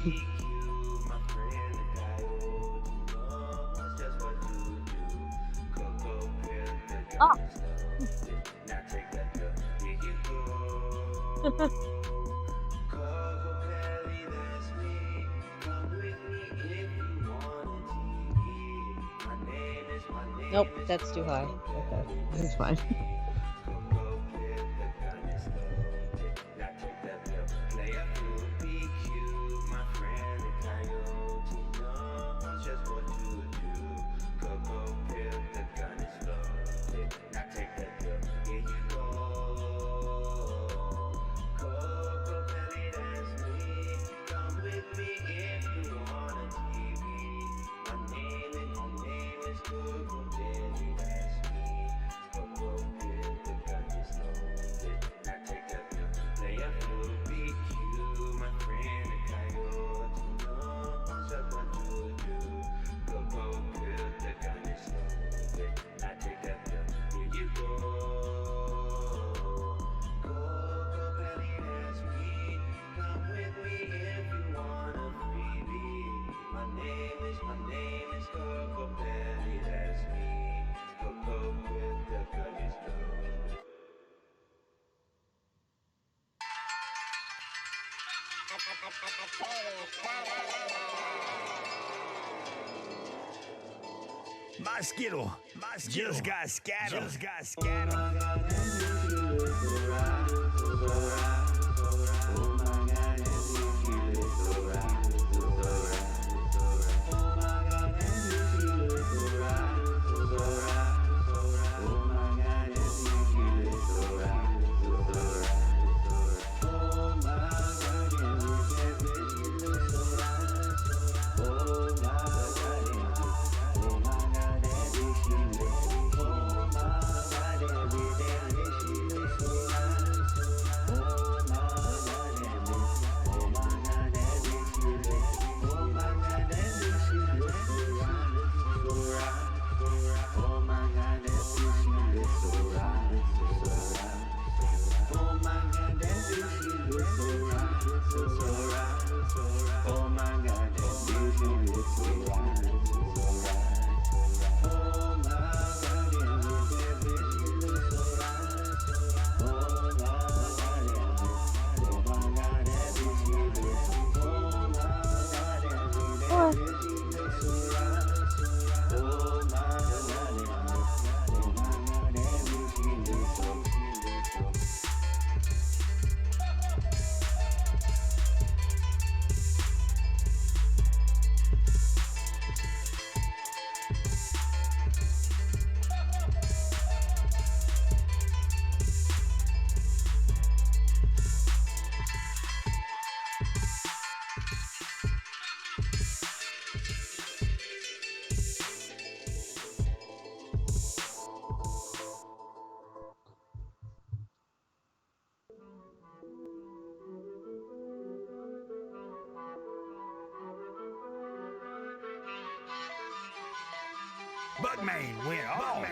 Oh. Nope, that's too high. Okay, that's fine. My Skittle just got scattered. Buckman went off.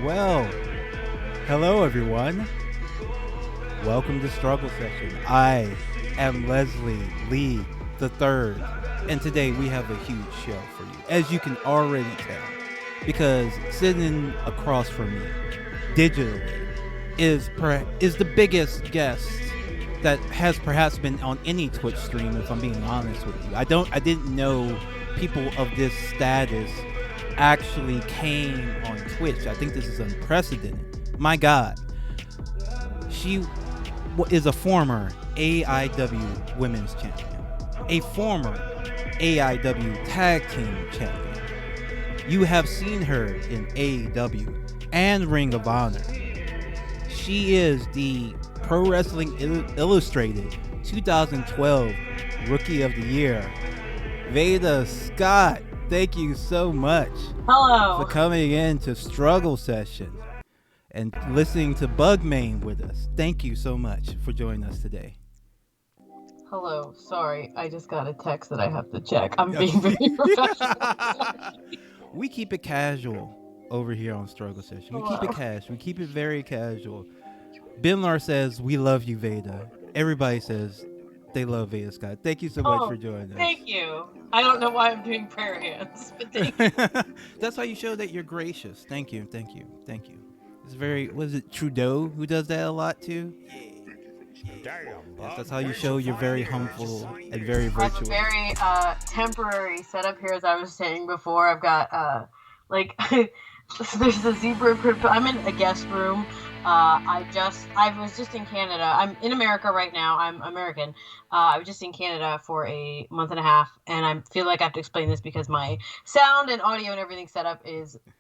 Well, hello everyone. Welcome to Struggle Session. I am Leslie Lee the Third, and today we have a huge show for you, as you can already tell, because sitting across from me, digitally, is the biggest guest that has perhaps been on any Twitch stream. If I'm being honest with you, I didn't know people of this status actually came on Twitch. I think this is unprecedented. My God, she is a former AIW Women's Champion, a former AIW Tag Team Champion. You have seen her in AEW and Ring of Honor. She is the Pro Wrestling Illustrated 2012 Rookie of the Year. VEDA SCOTT, thank you so much Hello. for coming in to Struggle Session and listening to Bugmain with us. Thank you so much for joining us today. Hello. Sorry, I just got a text that I have to check. I'm being very professional. We keep it casual over here on Struggle Session. We keep it casual. We keep it very casual. Binlar says, we love you, Veda. Everybody says they love VEDA SCOTT. Thank you so much for joining us. Thank you. I don't know why I'm doing prayer hands, but thank you. That's how you show that you're gracious. Thank you. Thank you. Thank you. It's very, was it Trudeau who does that a lot too? Damn, Yes, that's how you show you're very humble and very virtuous. I have a very temporary setup here, as I was saying before. I've got there's a zebra print. I'm in a guest room. I was just in Canada. I'm in America right now. I'm American. I was just in Canada for a month and a half, and I feel like I have to explain this because my sound and audio and everything set up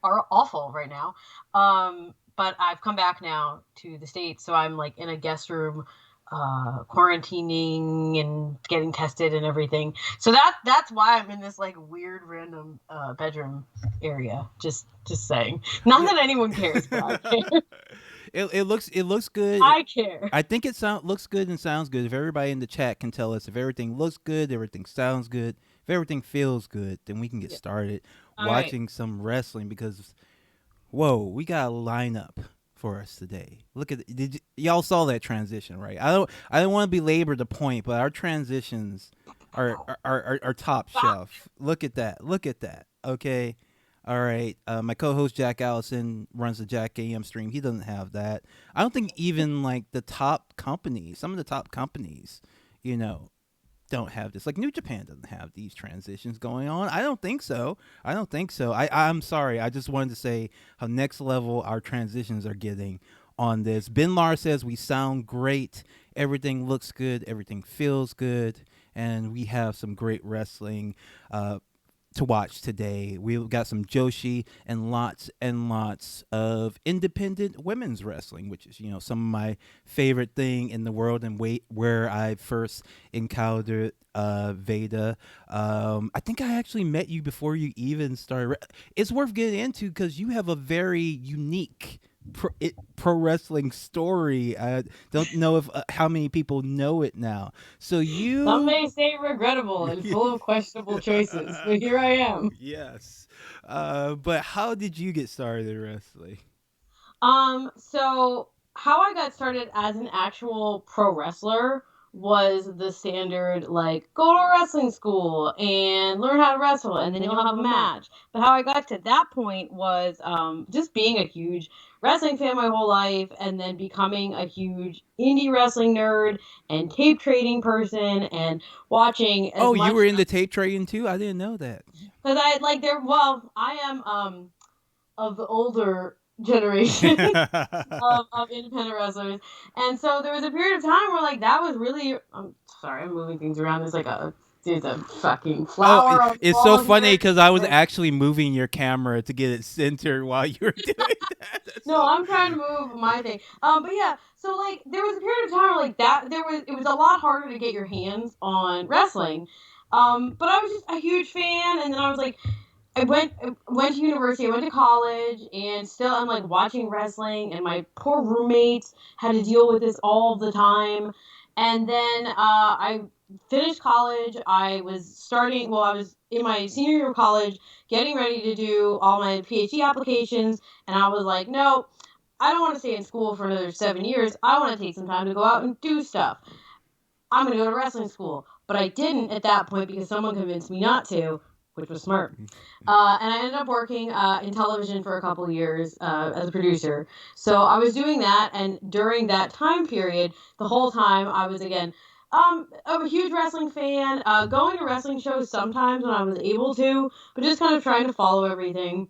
are awful right now. But I've come back now to the States, so I'm like in a guest room, quarantining and getting tested and everything. So that's why I'm in this like weird random bedroom area. Just saying. Not that anyone cares, but I care. It looks good. I care. I think it looks good and sounds good. If everybody in the chat can tell us if everything looks good, everything sounds good, if everything feels good, then we can get started watching some wrestling because whoa, we got a lineup for us today. Look at y'all saw that transition, right? I don't want to belabor the point, but our transitions are top shelf. Look at that. Okay. All right. My co-host Jack Allison runs the Jack AM stream. He doesn't have that. I don't think even like some of the top companies, don't have this. Like New Japan doesn't have these transitions going on. I don't think so. I'm sorry. I just wanted to say how next level our transitions are getting on this. Binlar says we sound great. Everything looks good. Everything feels good. And we have some great wrestling to watch today. We've got some Joshi and lots of independent women's wrestling, which is, some of my favorite thing in the world and where I first encountered Veda. I think I actually met you before you even started. It's worth getting into because you have a very unique pro wrestling story. I don't know if how many people know it now. So Some may say regrettable and full of questionable choices, but here I am. Yes. But how did you get started in wrestling? So how I got started as an actual pro wrestler was the standard, like, go to a wrestling school and learn how to wrestle, and then you'll have a match. But how I got to that point was just being a huge wrestling fan my whole life, and then becoming a huge indie wrestling nerd and tape trading person and watching. You were into tape trading too? I didn't know that. Because I am of the older generation of independent wrestlers, and so there was a period of time where like that was really. I'm sorry, I'm moving things around. There's a fucking flower. It's so funny because I was actually moving your camera to get it centered while you were doing that. I'm trying to move my thing. But yeah, so like there was a period of time where like that it was a lot harder to get your hands on wrestling. But I was just a huge fan, and then I was like. I went to university, I went to college, and still I'm like watching wrestling, and my poor roommates had to deal with this all the time. And then I finished college. I was in my senior year of college, getting ready to do all my PhD applications, and I was like, no, I don't want to stay in school for another 7 years. I want to take some time to go out and do stuff. I'm going to go to wrestling school. But I didn't at that point because someone convinced me not to, which was smart. And I ended up working in television for a couple of years as a producer. So I was doing that, and during that time period, the whole time I was, again, a huge wrestling fan, going to wrestling shows sometimes when I was able to, but just kind of trying to follow everything.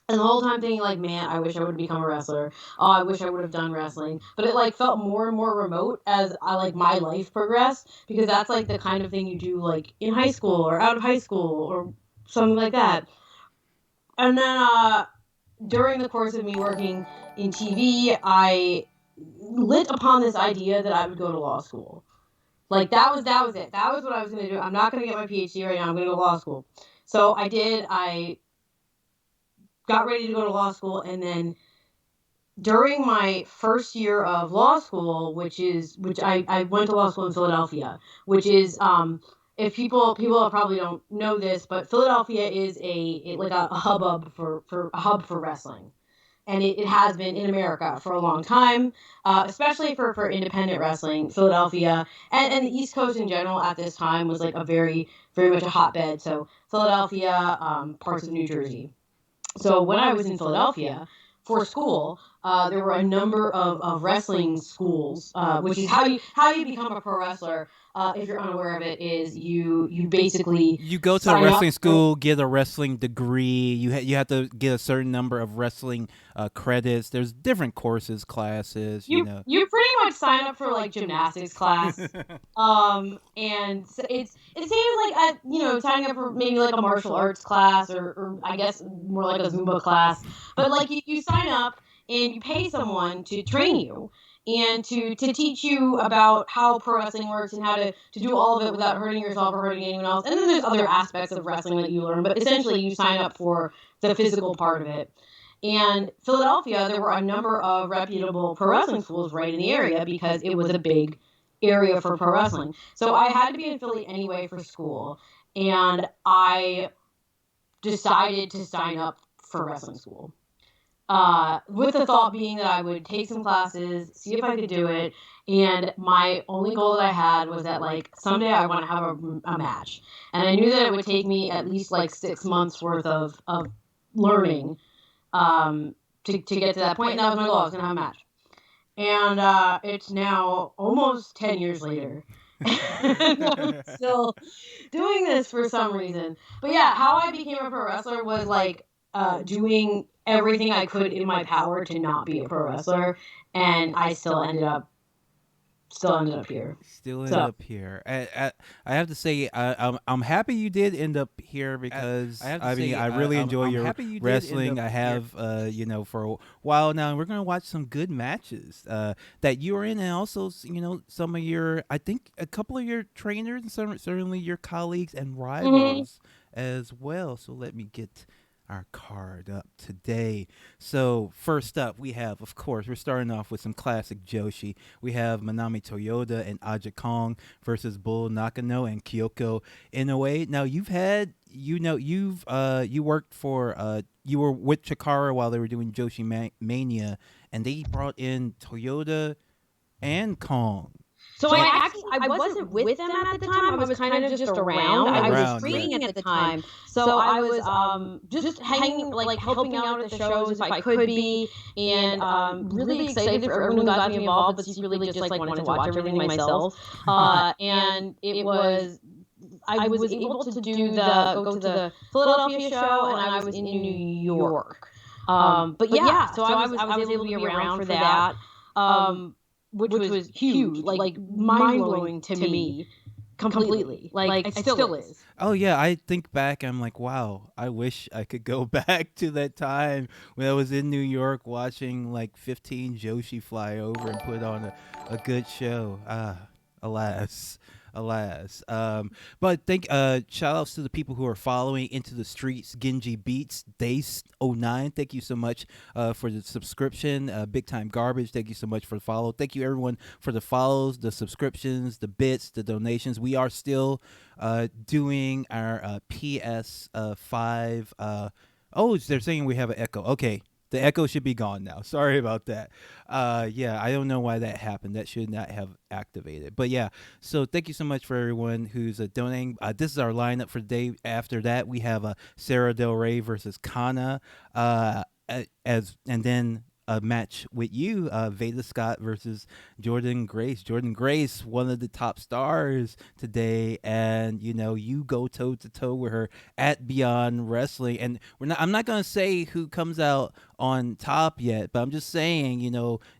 And the whole time thinking, like, man, I wish I would have become a wrestler. Oh, I wish I would have done wrestling. But it, like, felt more and more remote as my life progressed, because that's, like, the kind of thing you do, like, in high school or out of high school or something like that. And then, during the course of me working in TV, I lit upon this idea that I would go to law school. Like, that was it. That was what I was going to do. I'm not going to get my PhD right now. I'm going to go to law school. So I did. I got ready to go to law school, and then during my first year of law school, which I went to law school in Philadelphia, which is if people probably don't know this, but Philadelphia is a hubbub for a hub for wrestling. And it has been in America for a long time, especially for independent wrestling. Philadelphia and the East Coast in general at this time was like a very, very much a hotbed. So Philadelphia, parts of New Jersey. So when I was in Philadelphia for school, there were a number of wrestling schools, which is how you become a pro wrestler. If you're unaware of it, is you basically You go to a sign wrestling up. school, get a wrestling degree. You have to get a certain number of wrestling credits. There's different courses, classes. You pretty much sign up for like gymnastics class. And so it seems like signing up for maybe like a martial arts class, or I guess more like a Zumba class. But like you sign up and you pay someone to train you and to teach you about how pro wrestling works and how to do all of it without hurting yourself or hurting anyone else. And then there's other aspects of wrestling that you learn, but essentially you sign up for the physical part of it. And Philadelphia, there were a number of reputable pro wrestling schools right in the area because it was a big area for pro wrestling. So I had to be in Philly anyway for school. And I decided to sign up for wrestling school. With the thought being that I would take some classes, see if I could do it. And my only goal that I had was that, like, someday I want to have a match. And I knew that it would take me at least like 6 months worth of learning to get to that point. And that was my goal. I was going to have a match. And it's now almost 10 years later. And I'm still doing this for some reason. But yeah, how I became a pro wrestler was like doing everything I could in my power to not be a pro wrestler. And I still ended up here. Still ended up here. I have to say, I'm happy you did end up here because I really enjoy your wrestling. I have, for a while now, and we're gonna watch some good matches that you are in, and also, some of your, I think, a couple of your trainers, and certainly your colleagues and rivals as well. So let me get our card up today. So first up, we have, of course, we're starting off with some classic Joshi. We have Manami Toyota and Aja Kong versus Bull Nakano and Kyoko Inoue. Now you worked for you were with Chikara while they were doing Joshi Mania, and they brought in Toyota and Kong. So I wasn't with them at the time. I was kind of just around. I was training at the time. So I was just hanging, like helping out at the shows if I could be, and really excited for everyone who got me involved, but really just like wanted to watch everything myself. And it was I was able to go to the Philadelphia show, and I was in New York. But yeah, so I was able to be around for that. Which was huge, like mind-blowing to me completely. Like it still is. Oh yeah, I think back, I'm like, wow, I wish I could go back to that time when I was in New York watching like 15 Joshi fly over and put on a good show. Alas. alas. But shout outs to the people who are following Into the Streets, Genji Beats, Days09. Thank you so much for the subscription. Big Time Garbage, thank you so much for the follow. Thank you everyone for the follows, the subscriptions, the bits, the donations. We are still doing our PS5. Oh, they're saying we have an echo. Okay. The echo should be gone now. Sorry about that. Yeah, I don't know why that happened. That should not have activated. But yeah, so thank you so much for everyone who's donating. This is our lineup for the day. After that, we have Sarah Del Rey versus Kana, and then a match with you, VEDA Scott versus Jordan Grace. Jordan Grace, one of the top stars today, and you go toe to toe with her at Beyond Wrestling. And I'm not gonna say who comes out on top yet, but I'm just saying,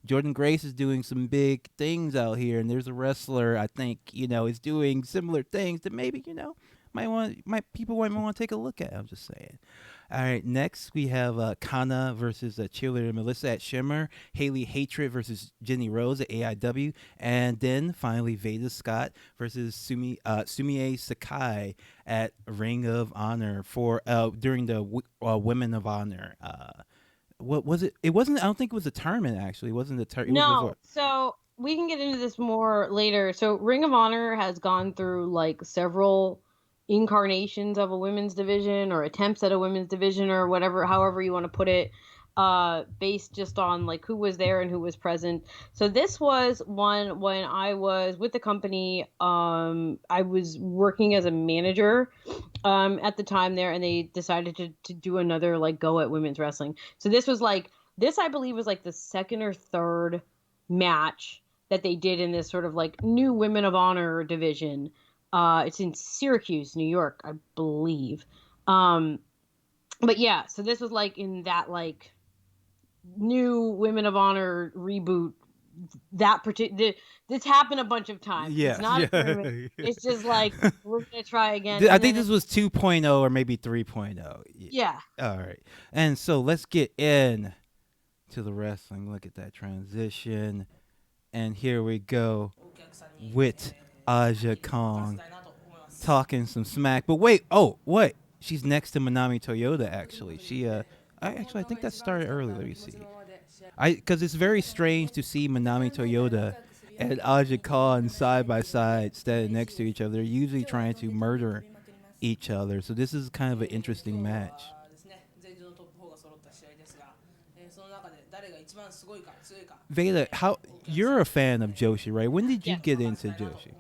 Jordan Grace is doing some big things out here, and there's a wrestler I think is doing similar things that maybe people might want to take a look at. I'm just saying. All right, next we have Kana versus Cheerleader Melissa at Shimmer, Haley Hatred versus Jenny Rose at AIW, and then finally VEDA Scott versus Sumie Sakai at Ring of Honor for during the Women of Honor. What was it? It wasn't. I don't think it was a tournament. Actually, it wasn't a tournament. No, so we can get into this more later. So Ring of Honor has gone through like several incarnations of a women's division or attempts at a women's division or whatever, however you want to put it, based just on like who was there and who was present. So this was one when I was with the company. I was working as a manager at the time there, and they decided to do another like go at women's wrestling. So this I believe was like the second or third match that they did in this sort of like new Women of Honor division. It's in Syracuse, New York, I believe. But yeah, so this was like in that like new Women of Honor reboot. That particular this happened a bunch of times. Yeah, it's not. yeah. It's just like we're gonna try again. I think this was 2.0 or maybe 3.0. Yeah. All right, and so let's get in to the wrestling. Look at that transition, and here we go with Aja Kong talking some smack. But wait, she's next to Manami Toyota. Actually, I think that started early. Let me see. Because it's very strange to see Manami Toyota and Aja Khan side by side, standing next to each other. They're usually trying to murder each other. So this is kind of an interesting match. VEDA, you're a fan of Joshi, right? When did you get into Joshi?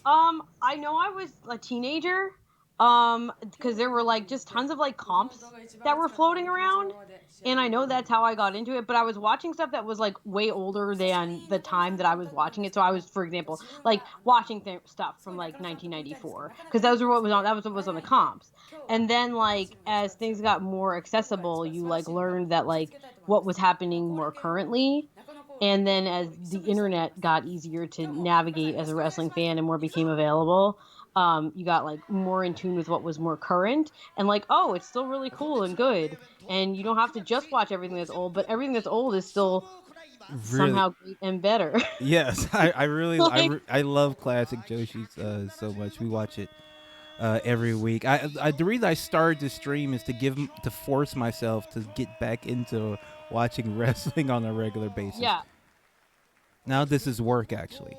I know I was a teenager. Because there were like just tons of like comps that were floating around, and I know that's how I got into it. But I was watching stuff that was like way older than the time that I was watching it. So I was, for example, like watching stuff from like 1994 because those were what was on. That was what was on the comps. And then like as things got more accessible, you like learned that like what was happening more currently. And then as the internet got easier to navigate as a wrestling fan and more became available, you got like more in tune with what was more current and like, oh, it's still really cool and good. And you don't have to just watch everything that's old, but everything that's old is still somehow great and better. Yes, I really, I love classic Joshi so much. We watch it every week. The reason I started this stream is to force myself to get back into watching wrestling on a regular basis. Yeah. Now this is work, actually.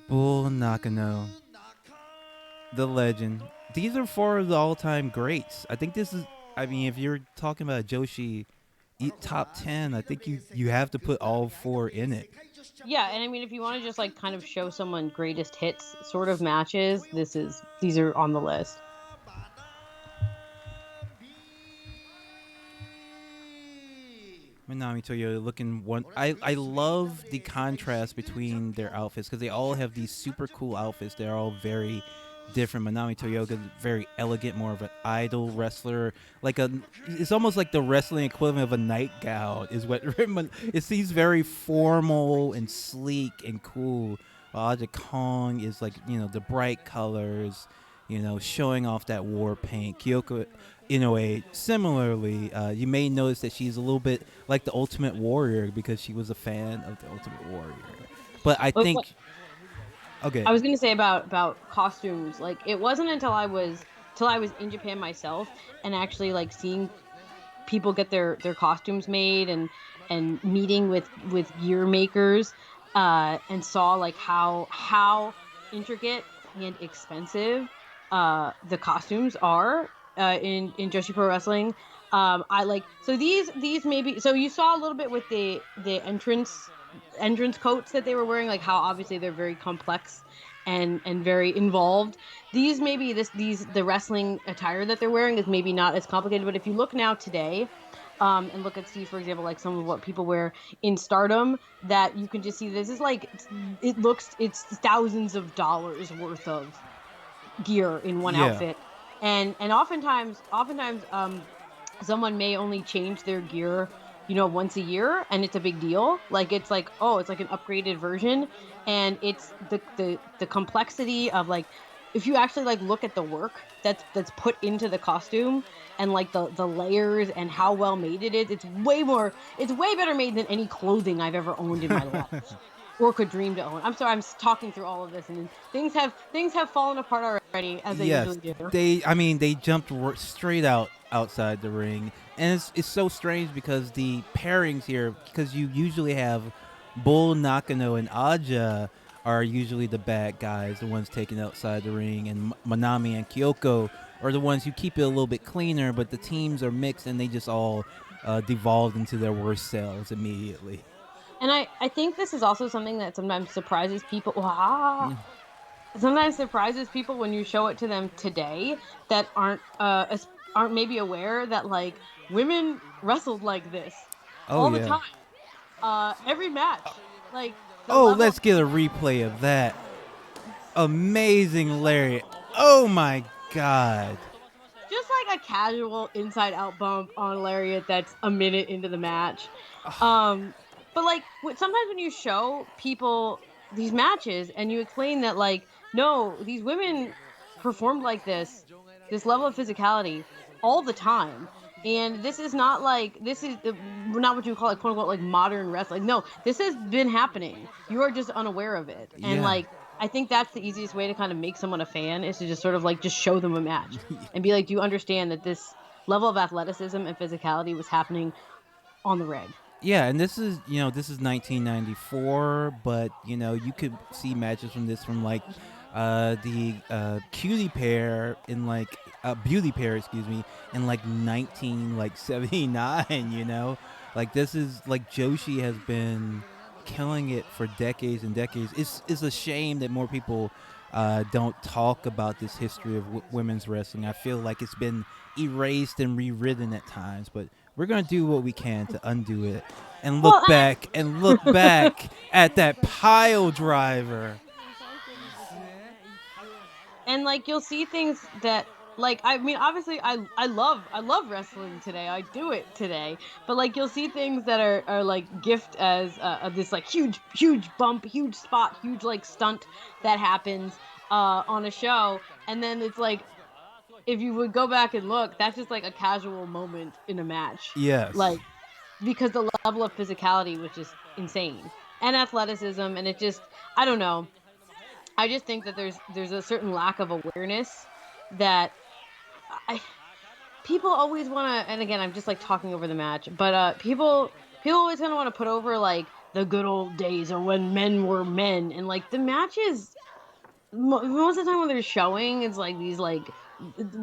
Bull Nakano, the legend. These are four of the all-time greats. I think this is. I mean, if you're talking about Joshi top 10, I think you have to put all four in it. Yeah, and I mean, if you want to just like kind of show someone greatest hits sort of matches, these are on the list. Manami Toyota looking one. I love the contrast between their outfits because they all have these super cool outfits. They're all very different. Manami Toyota is very elegant, more of an idol wrestler. It's almost like the wrestling equivalent of a nightgown is what it seems very formal and sleek and cool. Aja Kong is like the bright colors, showing off that war paint. Kyoko Inoue, similarly, you may notice that she's a little bit like the Ultimate Warrior because she was a fan of the Ultimate Warrior. But I But what think okay. I was gonna say about costumes, like it wasn't until I was in Japan myself and actually like seeing people get their costumes made and meeting with gear makers and saw like how intricate and expensive the costumes are in Joshi Pro Wrestling. I like so these maybe so you saw a little bit with the entrance coats that they were wearing, like how obviously they're very complex and very involved. These maybe these the wrestling attire that they're wearing is maybe not as complicated, but if you look now today and look at see for example like some of what people wear in Stardom, that you can just see this is like it's thousands of dollars worth of gear in one Yeah. outfit. And oftentimes someone may only change their gear, once a year, and it's a big deal. Like it's like, oh, it's like an upgraded version. And it's the complexity of like, if you actually like look at the work that's put into the costume and like the layers and how well made it is, it's way better made than any clothing I've ever owned in my life or could dream to own. I'm sorry, I'm talking through all of this, and things have fallen apart already, as they Yes, usually do. they jumped straight outside the ring, and it's so strange because the pairings here, because you usually have Bull Nakano and Aja are usually the bad guys, the ones taken outside the ring, and Manami and Kyoko are the ones who keep it a little bit cleaner, but the teams are mixed and they just all devolved into their worst selves immediately. And I think this is also something that sometimes surprises people. Sometimes surprises people when you show it to them today that aren't maybe aware that like women wrestled like this Oh all the yeah. time. Every match, like the Oh, level of let's get a replay of that amazing lariat. Oh my god. just like a casual inside out bump on lariat that's a minute into the match. But like sometimes when you show people these matches and you explain that like no, these women performed like this level of physicality all the time. And this is not like this is not what you call like quote unquote like modern wrestling. No, this has been happening. You are just unaware of it. And Yeah. like I think that's the easiest way to kind of make someone a fan is to just sort of like just show them a match and be like, do you understand that this level of athleticism and physicality was happening on the reg? Yeah, and this is 1994, but you could see matches from this from like the cutie pair in like beauty pair, excuse me, in like 1979. Like this is like Joshi has been killing it for decades and decades. It's a shame that more people don't talk about this history of women's wrestling. I feel like it's been erased and rewritten at times, but we're gonna do what we can to undo it and Well, look back at that pile driver. and like you'll see things that like I mean obviously I love wrestling today. I do it today. But like you'll see things that are like gift as this like huge bump, huge spot, huge like stunt that happens on a show, and then it's like if you would go back and look, that's just like a casual moment in a match. Yes. Like because the level of physicality was just insane. And athleticism, and it just I don't know. I just think that there's a certain lack of awareness that I people always want to, and again I'm just like talking over the match, but people always kind of want to put over like the good old days or when men were men, and like the matches most of the time when they're showing it's like these like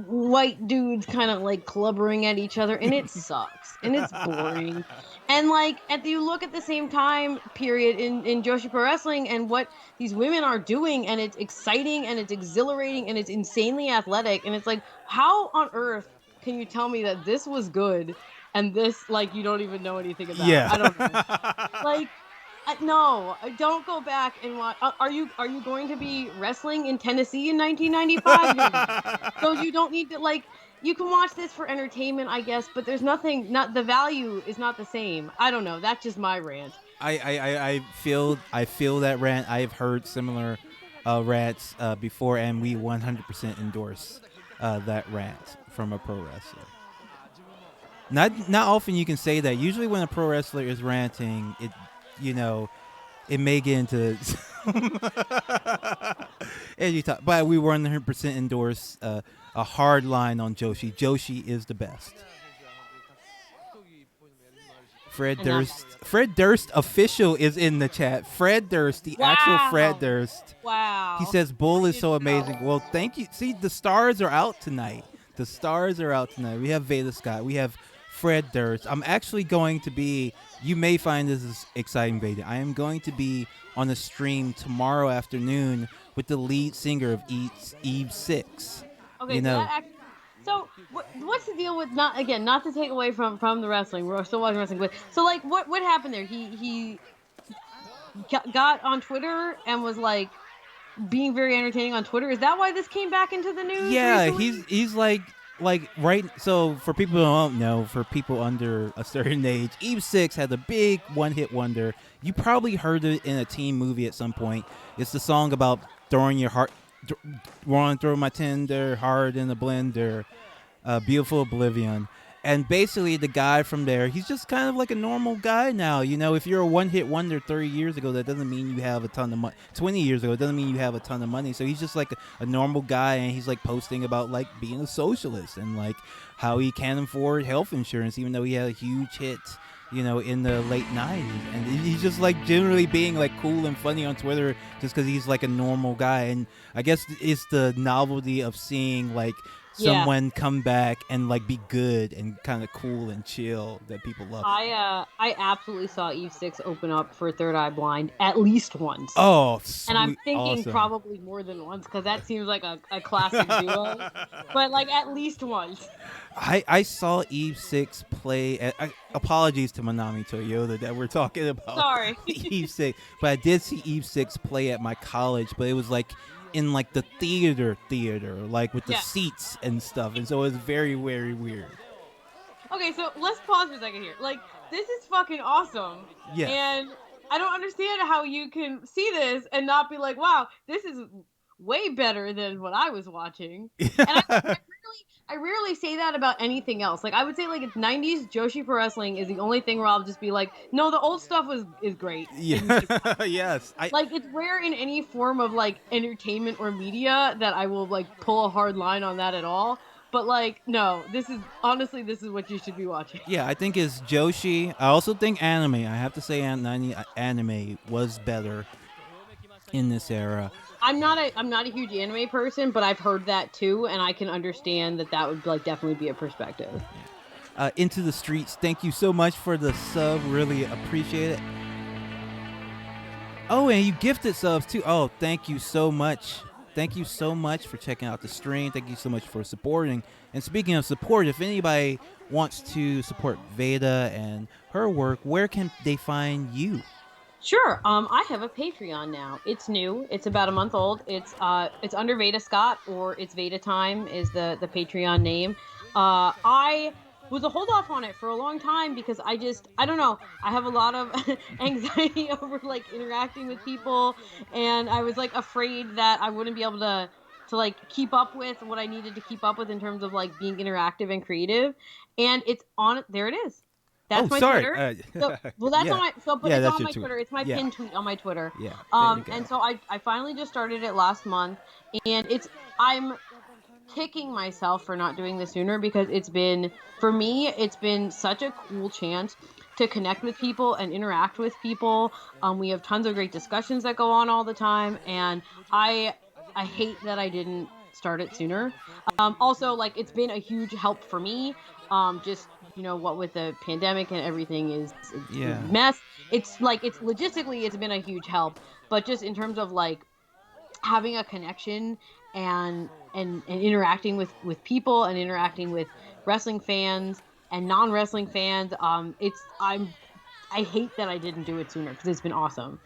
white dudes kind of like clubbering at each other, and it sucks and it's boring. And like you look at the same time period in Joshi Pro Wrestling and what these women are doing, and it's exciting and it's exhilarating and it's insanely athletic, and it's like how on earth can you tell me that this was good and this like you don't even know anything about? Yeah. I don't know. Like no, don't go back and watch. Are you going to be wrestling in Tennessee in 1995? You're not. So you don't need to like. You can watch this for entertainment, I guess, but there's nothing. Not the value is not the same. I don't know. That's just my rant. I feel that rant. I've heard similar rants before, and we 100% endorse that rant from a pro wrestler. Not often you can say that. Usually, when a pro wrestler is ranting, you know it may get into edgy talk, but we 100% endorse a hard line on Joshi. Joshi is the best. Fred And that's Durst. Fred Durst official is in the chat. Fred Durst, the actual Fred Durst. Wow. He says Bull I is so didn't know. amazing. Well, thank you. See, the stars are out tonight. The stars are out tonight. We have VEDA SCOTT. We have Fred Durst. I'm actually going to be, you may find this is exciting, VEDA. I am going to be on a stream tomorrow afternoon with the lead singer of Eve 6. Okay, You so know, that actually. So what's the deal with not to take away from the wrestling? We're still watching wrestling, but so like what happened there? He got on Twitter and was like being very entertaining on Twitter. Is that why this came back into the news? yeah, recently? he's like right. So for people who don't know, for people under a certain age, Eve 6 had a big one-hit wonder. You probably heard it in a teen movie at some point. It's the song about throwing your heart, want to throw my tender heart in the blender. Beautiful Oblivion. And basically, the guy from there, he's just kind of like a normal guy now. You know, if you're a one-hit wonder 30 years ago, that doesn't mean you have a ton of money. 20 years ago, it doesn't mean you have a ton of money. So he's just like a normal guy, and he's like posting about like being a socialist and like how he can't afford health insurance, even though he had a huge hit, you know, in the late 90s. And he's just like generally being like cool and funny on Twitter just because he's like a normal guy. And I guess it's the novelty of seeing like someone come back and like be good and kind of cool and chill that people love. I absolutely saw Eve 6 open up for Third Eye Blind at least once. Oh, sweet, and I'm thinking awesome. probably more than once because that seems like a classic duo. But like at least once. I saw Eve 6 play at, apologies to Manami Toyota that we're talking about. Sorry. Eve 6, but I did see Eve 6 play at my college, but it was like in like the theater, like with the seats and stuff, and so it was very, very weird. Okay, so let's pause for a second here. Like, this is fucking awesome. Yeah. And I don't understand how you can see this and not be like, wow, this is way better than what I was watching. And I rarely say that about anything else. Like, I would say, like, it's 90s Joshi Pro Wrestling is the only thing where I'll just be like, no, the old stuff is great. Yeah. Yes. Like, it's rare in any form of, like, entertainment or media that I will, like, pull a hard line on that at all. But, like, no, this is what you should be watching. Yeah, I think it's Joshi. I also think anime. I have to say anime was better in this era. I'm not a huge anime person, but I've heard that too, and I can understand that would like definitely be a perspective. Into the Streets, thank you so much for the sub. Really appreciate it. Oh, and you gifted subs too. Oh, thank you so much. Thank you so much for checking out the stream. Thank you so much for supporting. And speaking of support, if anybody wants to support VEDA and her work, where can they find you? Sure. I have a Patreon now. It's new. It's about a month old. It's under VEDA SCOTT, or it's VEDA Time is the Patreon name. I was a hold off on it for a long time because I don't know. I have a lot of anxiety over like interacting with people, and I was like afraid that I wouldn't be able to like keep up with what I needed to keep up with in terms of like being interactive and creative. And it's on there. It is. That's my Twitter. Well, that's on my it's on my Twitter. It's my pinned tweet on my Twitter. Yeah. And so I finally just started it last month, and I'm kicking myself for not doing this sooner because it's been such a cool chance to connect with people and interact with people. We have tons of great discussions that go on all the time, and I hate that I didn't start it sooner. Also, like, it's been a huge help for me. Just, you know, what with the pandemic and everything is a mess. It's logistically, it's been a huge help, but just in terms of like having a connection and interacting with people and interacting with wrestling fans and non-wrestling fans, I hate that I didn't do it sooner because it's been awesome.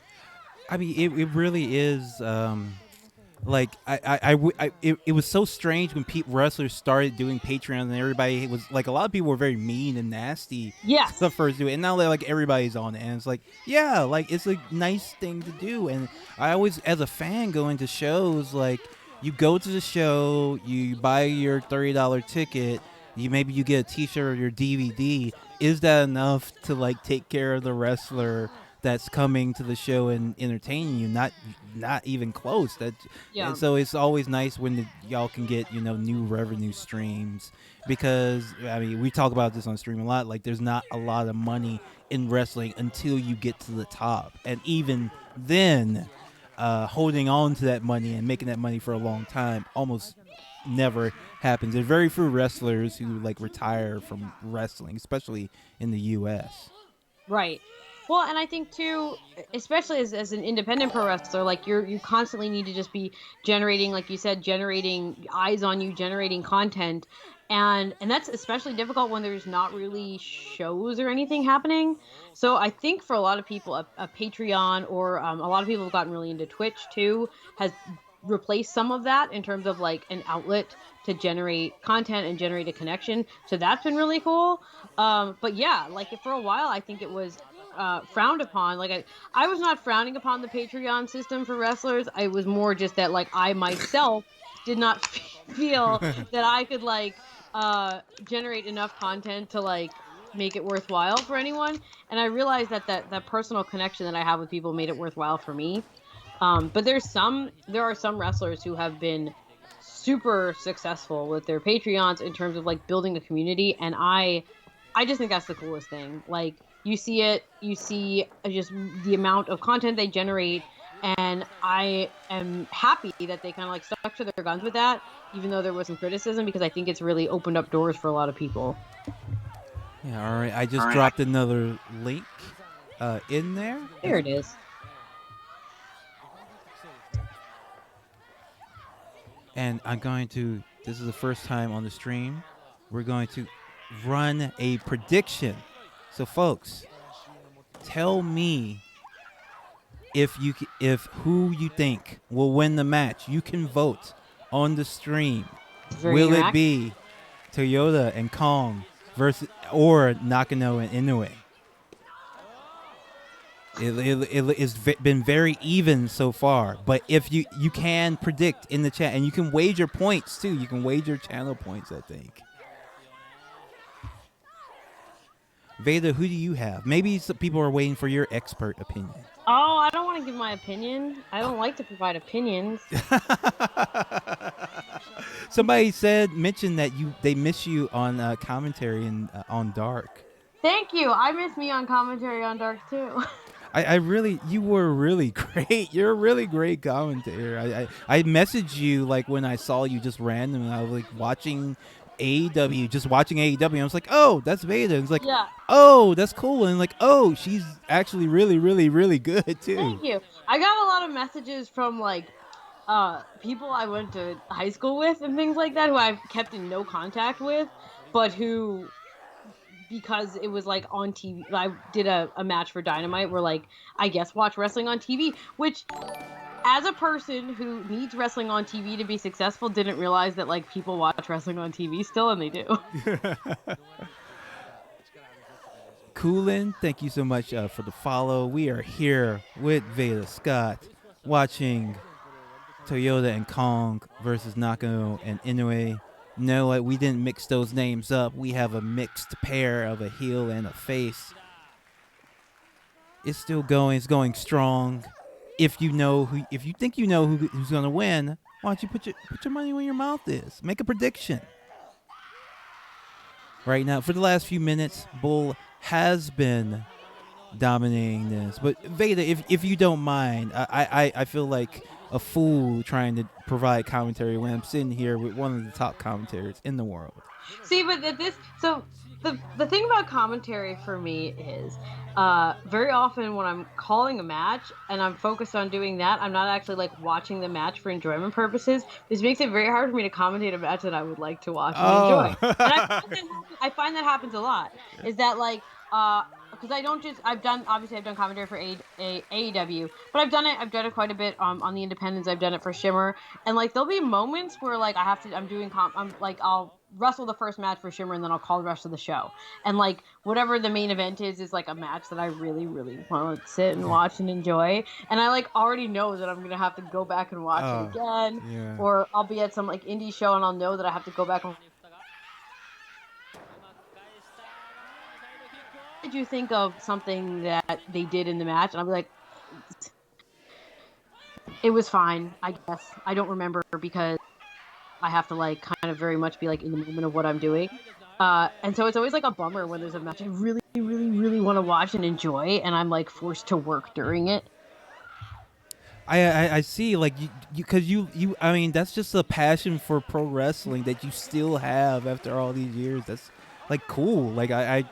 I mean, it really is. Like it was so strange when wrestlers started doing Patreon, and everybody was like, a lot of people were very mean and nasty. Yes. The first do it, and now they're like, everybody's on it, and it's like, yeah, like it's a nice thing to do. And I always, as a fan, going to shows, like, you go to the show, you buy your $30 ticket, maybe you get a T-shirt or your DVD. Is that enough to like take care of the wrestler that's coming to the show and entertaining you. Not even close. Yeah. And so it's always nice when y'all can get new revenue streams, because I mean we talk about this on stream a lot. Like there's not a lot of money in wrestling until you get to the top, and even then, holding on to that money and making that money for a long time almost never happens. There's very few wrestlers who like retire from wrestling, especially in the U.S. Right. Well, and I think too, especially as an independent pro wrestler, like you constantly need to just be generating, like you said, generating eyes on you, generating content, and that's especially difficult when there's not really shows or anything happening. So I think for a lot of people, a Patreon or a lot of people have gotten really into Twitch too, has replaced some of that in terms of like an outlet to generate content and generate a connection. So that's been really cool. But yeah, like for a while, I think it was frowned upon. Like I was not frowning upon the Patreon system for wrestlers. I was more just that like I myself did not feel that I could like generate enough content to like make it worthwhile for anyone. And I realized that personal connection that I have with people made it worthwhile for me. But there are some wrestlers who have been super successful with their Patreons in terms of like building a community, and I just think that's the coolest thing. Like you see just the amount of content they generate, and I am happy that they kind of like stuck to their guns with that, even though there was some criticism, because I think it's really opened up doors for a lot of people. Yeah, all right. I just dropped another link in there. There it is. And I'm going to, this is the first time on the stream, we're going to run a prediction. So, folks, tell me if who you think will win the match. You can vote on the stream. Will it be Toyota and Kong versus or Nakano and Inoue? It's been very even so far, but if you can predict in the chat, and you can wager points too. You can wager channel points, I think. Veda, who do you have? Maybe some people are waiting for your expert opinion. Oh, I don't want to give my opinion. I don't like to provide opinions. Somebody mentioned that they miss you on commentary and on Dark. Thank you. I miss me on commentary on Dark too. You were really great. You're a really great commentator. I messaged you like when I saw you just random. I was like watching AEW, just watching AEW. I was like, oh, that's Veda. And it's like, yeah. Oh, that's cool. And like, oh, she's actually really, really, really good too. Thank you. I got a lot of messages from like people I went to high school with and things like that who I've kept in no contact with, but who, because it was like on TV, I did a match for Dynamite where like I guess watch wrestling on TV, which as a person who needs wrestling on TV to be successful, didn't realize that like people watch wrestling on TV still, and they do. Coolin, thank you so much for the follow. We are here with VEDA SCOTT watching Toyota and Kong versus Nakano and Inoue. No, we didn't mix those names up. We have a mixed pair of a heel and a face. It's still going. It's going strong. If you think you know who's going to win, why don't you put your money where your mouth is? Make a prediction. Right now, for the last few minutes, Bull has been dominating this. But Veda, if you don't mind, I feel like a fool trying to provide commentary when I'm sitting here with one of the top commentators in the world. See, but the thing about commentary for me is very often when I'm calling a match and I'm focused on doing that, I'm not actually like watching the match for enjoyment purposes. This makes it very hard for me to commentate a match that I would like to watch and enjoy. And I find that happens a lot. Is that like because I've done commentary for AEW, but I've done it quite a bit on the independents. I've done it for Shimmer, and like there'll be moments where like I'll wrestle the first match for Shimmer and then I'll call the rest of the show, and like whatever the main event is like a match that I really really want to sit and watch and enjoy, and I like already know that I'm gonna have to go back and watch it again, or I'll be at some like indie show and I'll know that I have to go back and did you think of something that they did in the match? And I'll be like, it was fine, I guess. I don't remember because I have to like kind of very much be like in the moment of what I'm doing. And so it's always like a bummer when there's a match I really, really, really want to watch and enjoy, and I'm like forced to work during it. I see, like you because you I mean that's just a passion for pro wrestling that you still have after all these years. That's like cool. Like I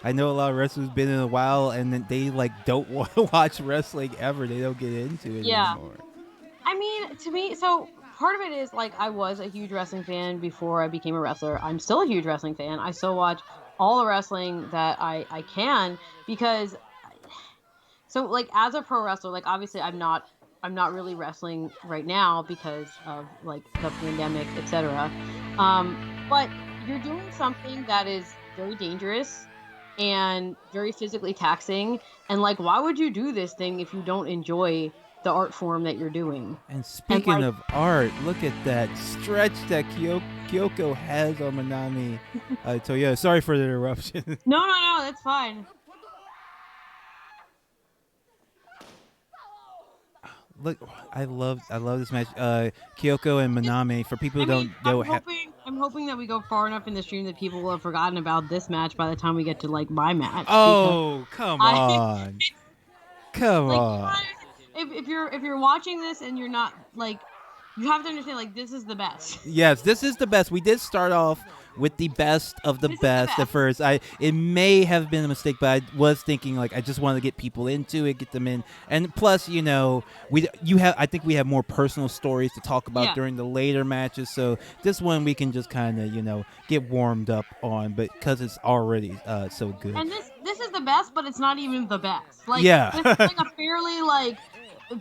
know a lot of wrestlers been in a while and then they like don't want to watch wrestling ever. They don't get into it Yeah. anymore. I mean, to me, so part of it is like I was a huge wrestling fan before I became a wrestler. I'm still a huge wrestling fan. I still watch all the wrestling that I can because so like as a pro wrestler, like obviously I'm not really wrestling right now because of like the pandemic, etc. But you're doing something that is very dangerous and very physically taxing, and like why would you do this thing if you don't enjoy the art form that you're doing? And And speaking like of art, look at that stretch that Kyoko has on Manami. Toyo, sorry for the interruption. no, that's fine. Look, I love this match. Kyoko and Manami. For people I who mean, don't know, I'm hoping that we go far enough in the stream that people will have forgotten about this match by the time we get to like my match because oh come I on, come like on. if you're watching this and you're not like you have to understand like this is the best. Yes, this is the best. We did start off with the best of the This is the best at best. first. It may have been a mistake, but I was thinking like I just wanted to get people into it, get them in, and plus, I think we have more personal stories to talk about Yeah. during the later matches. So this one we can just kind of get warmed up on, but because it's already so good. And this is the best, but it's not even the best. Like this is Yeah. like a fairly like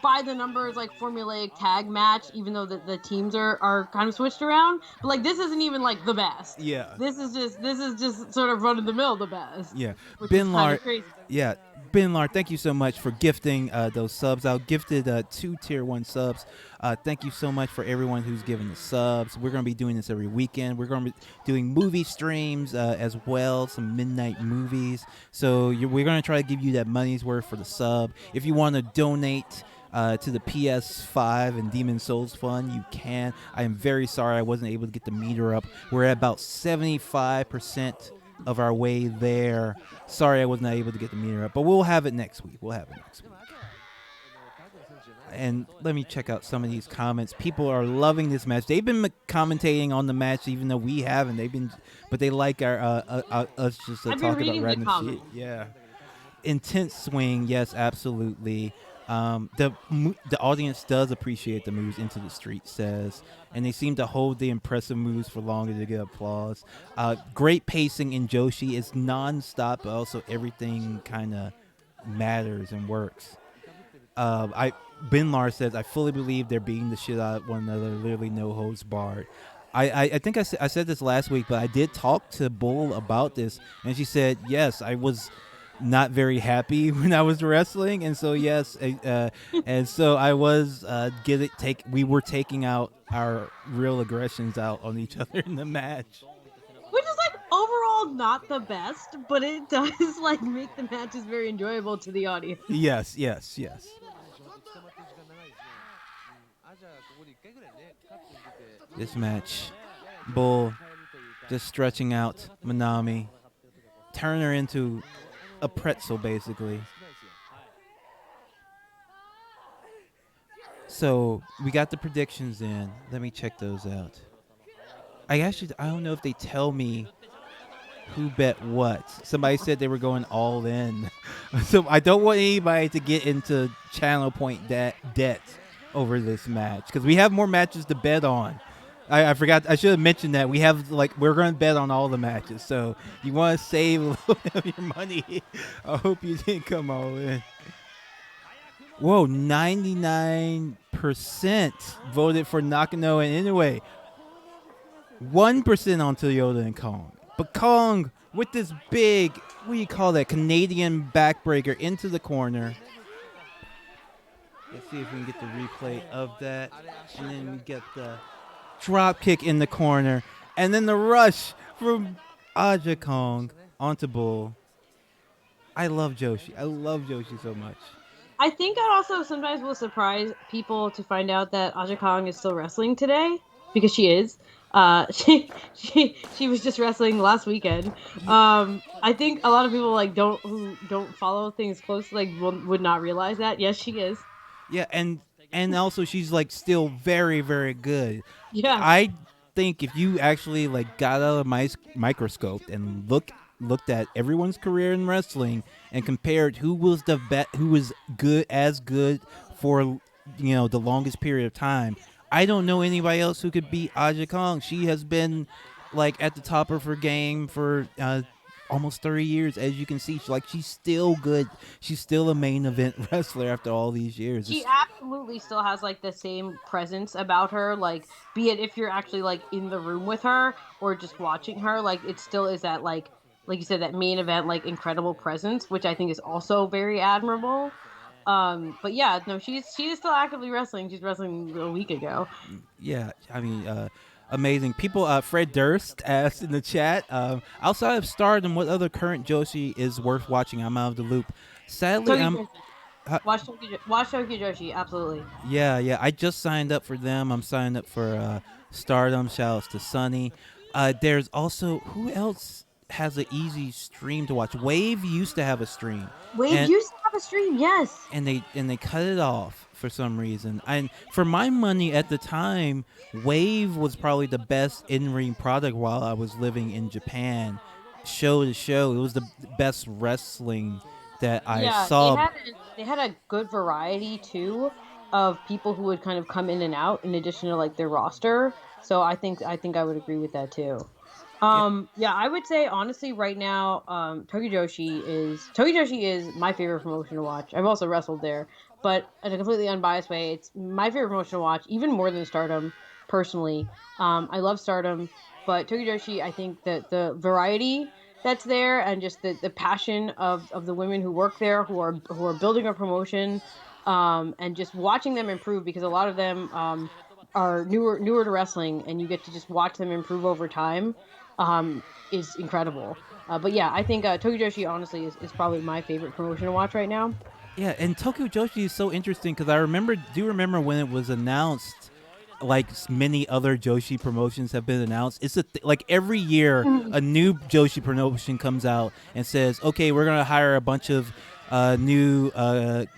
by the numbers like formulaic tag match, even though the teams are kind of switched around. But like this isn't even like the best. Yeah. This is just sort of run of the mill the best. Yeah, Which is Ben kind Lar. of crazy. Yeah, Ben Lar. Thank you so much for gifting those subs out. Gifted 2 tier 1 subs. Thank you so much for everyone who's given the subs. We're gonna be doing this every weekend. We're gonna be doing movie streams as well, some midnight movies. So we're gonna try to give you that money's worth for the sub. If you want to donate. To the PS5 and Demon Souls Fund, you can. I am very sorry I wasn't able to get the meter up. We're at about 75% of our way there. Sorry I was not able to get the meter up, but we'll have it next week. And let me check out some of these comments. People are loving this match. They've been commentating on the match, even though we haven't. But they like our us just I've been talk about reading the random shit. comments. Yeah, intense swing. Yes, absolutely. The audience does appreciate the moves into the street, says, and they seem to hold the impressive moves for longer to get applause. Great pacing in Joshi is non-stop, but also everything kind of matters and works. Ben Lar says, I fully believe they're beating the shit out of one another, literally no holds barred. I think I said this last week, but I did talk to Bull about this, and she said, yes, I was not very happy when I was wrestling, and so yes, and so I was we were taking out our real aggressions out on each other in the match. Which is like overall not the best, but it does like make the matches very enjoyable to the audience. Yes. This match, Bull just stretching out Manami, turn her into a pretzel, basically. So we got the predictions in. Let me check those out. I don't know if they tell me who bet what. Somebody said they were going all in. So I don't want anybody to get into channel point debt over this match because we have more matches to bet on. I forgot. I should have mentioned that we're going to bet on all the matches. So you want to save a little bit of your money. I hope you didn't come all in. Whoa, 99% voted for Nakano and Inoue. 1% on Toyota and Kong. But Kong with this big, what do you call that, Canadian backbreaker into the corner. Let's see if we can get the replay of that. And then we get the drop kick in the corner. And then the rush from Aja Kong onto Bull. I love Joshi. I love Joshi so much. I think it also sometimes will surprise people to find out that Aja Kong is still wrestling today because she is. She was just wrestling last weekend. I think a lot of people like don't follow things close would not realize that. Yes, she is. Yeah, and also she's like still very very good. Yeah. I think if you actually like got out of my microscope and looked at everyone's career in wrestling and compared who was who was good for the longest period of time, I don't know anybody else who could beat Aja Kong. She has been like at the top of her game for almost 30 years. As you can see, she's still good. She's still a main event wrestler after all these years. She It's, absolutely still has like the same presence about her, like be it if you're actually like in the room with her or just watching her, like it still is that like you said, that main event like incredible presence, which I think is also very admirable. But yeah, no, she is still actively wrestling. She's wrestling a week ago. yeah, I mean, amazing people. Fred Durst asked in the chat, outside of Stardom, what other current Joshi is worth watching? I'm out of the loop. Sadly, Toki I'm. Joshi. Watch Toki Joshi, absolutely. Yeah. I just signed up for them. I'm signed up for Stardom. Shoutouts to Sunny. There's also who else has an easy stream to watch? Wave used to have a stream, Wave and used to have a stream, yes. they cut it off for some reason. And for my money at the time, Wave was probably the best in-ring product while I was living in Japan. Show to show, it was the best wrestling that I Yeah, saw. they had a good variety too of people who would kind of come in and out in addition to like their roster. So I think I would agree with that too. Yeah, Yeah, I would say honestly right now, Toki Joshi is my favorite promotion to watch. I've also wrestled there, but in a completely unbiased way, it's my favorite promotion to watch, even more than Stardom, personally. I love Stardom, but Toki Joshi, I think that the variety that's there and just the passion of the women who work there who are building a promotion, and just watching them improve because a lot of them are newer to wrestling and you get to just watch them improve over time, is incredible. But yeah, I think Toki Joshi honestly is probably my favorite promotion to watch right now. yeah, and Tokyo Joshi is so interesting because do remember when it was announced, like many other Joshi promotions have been announced. It's like every year Mhm. a new Joshi promotion comes out and says, "Okay, we're gonna hire a bunch of new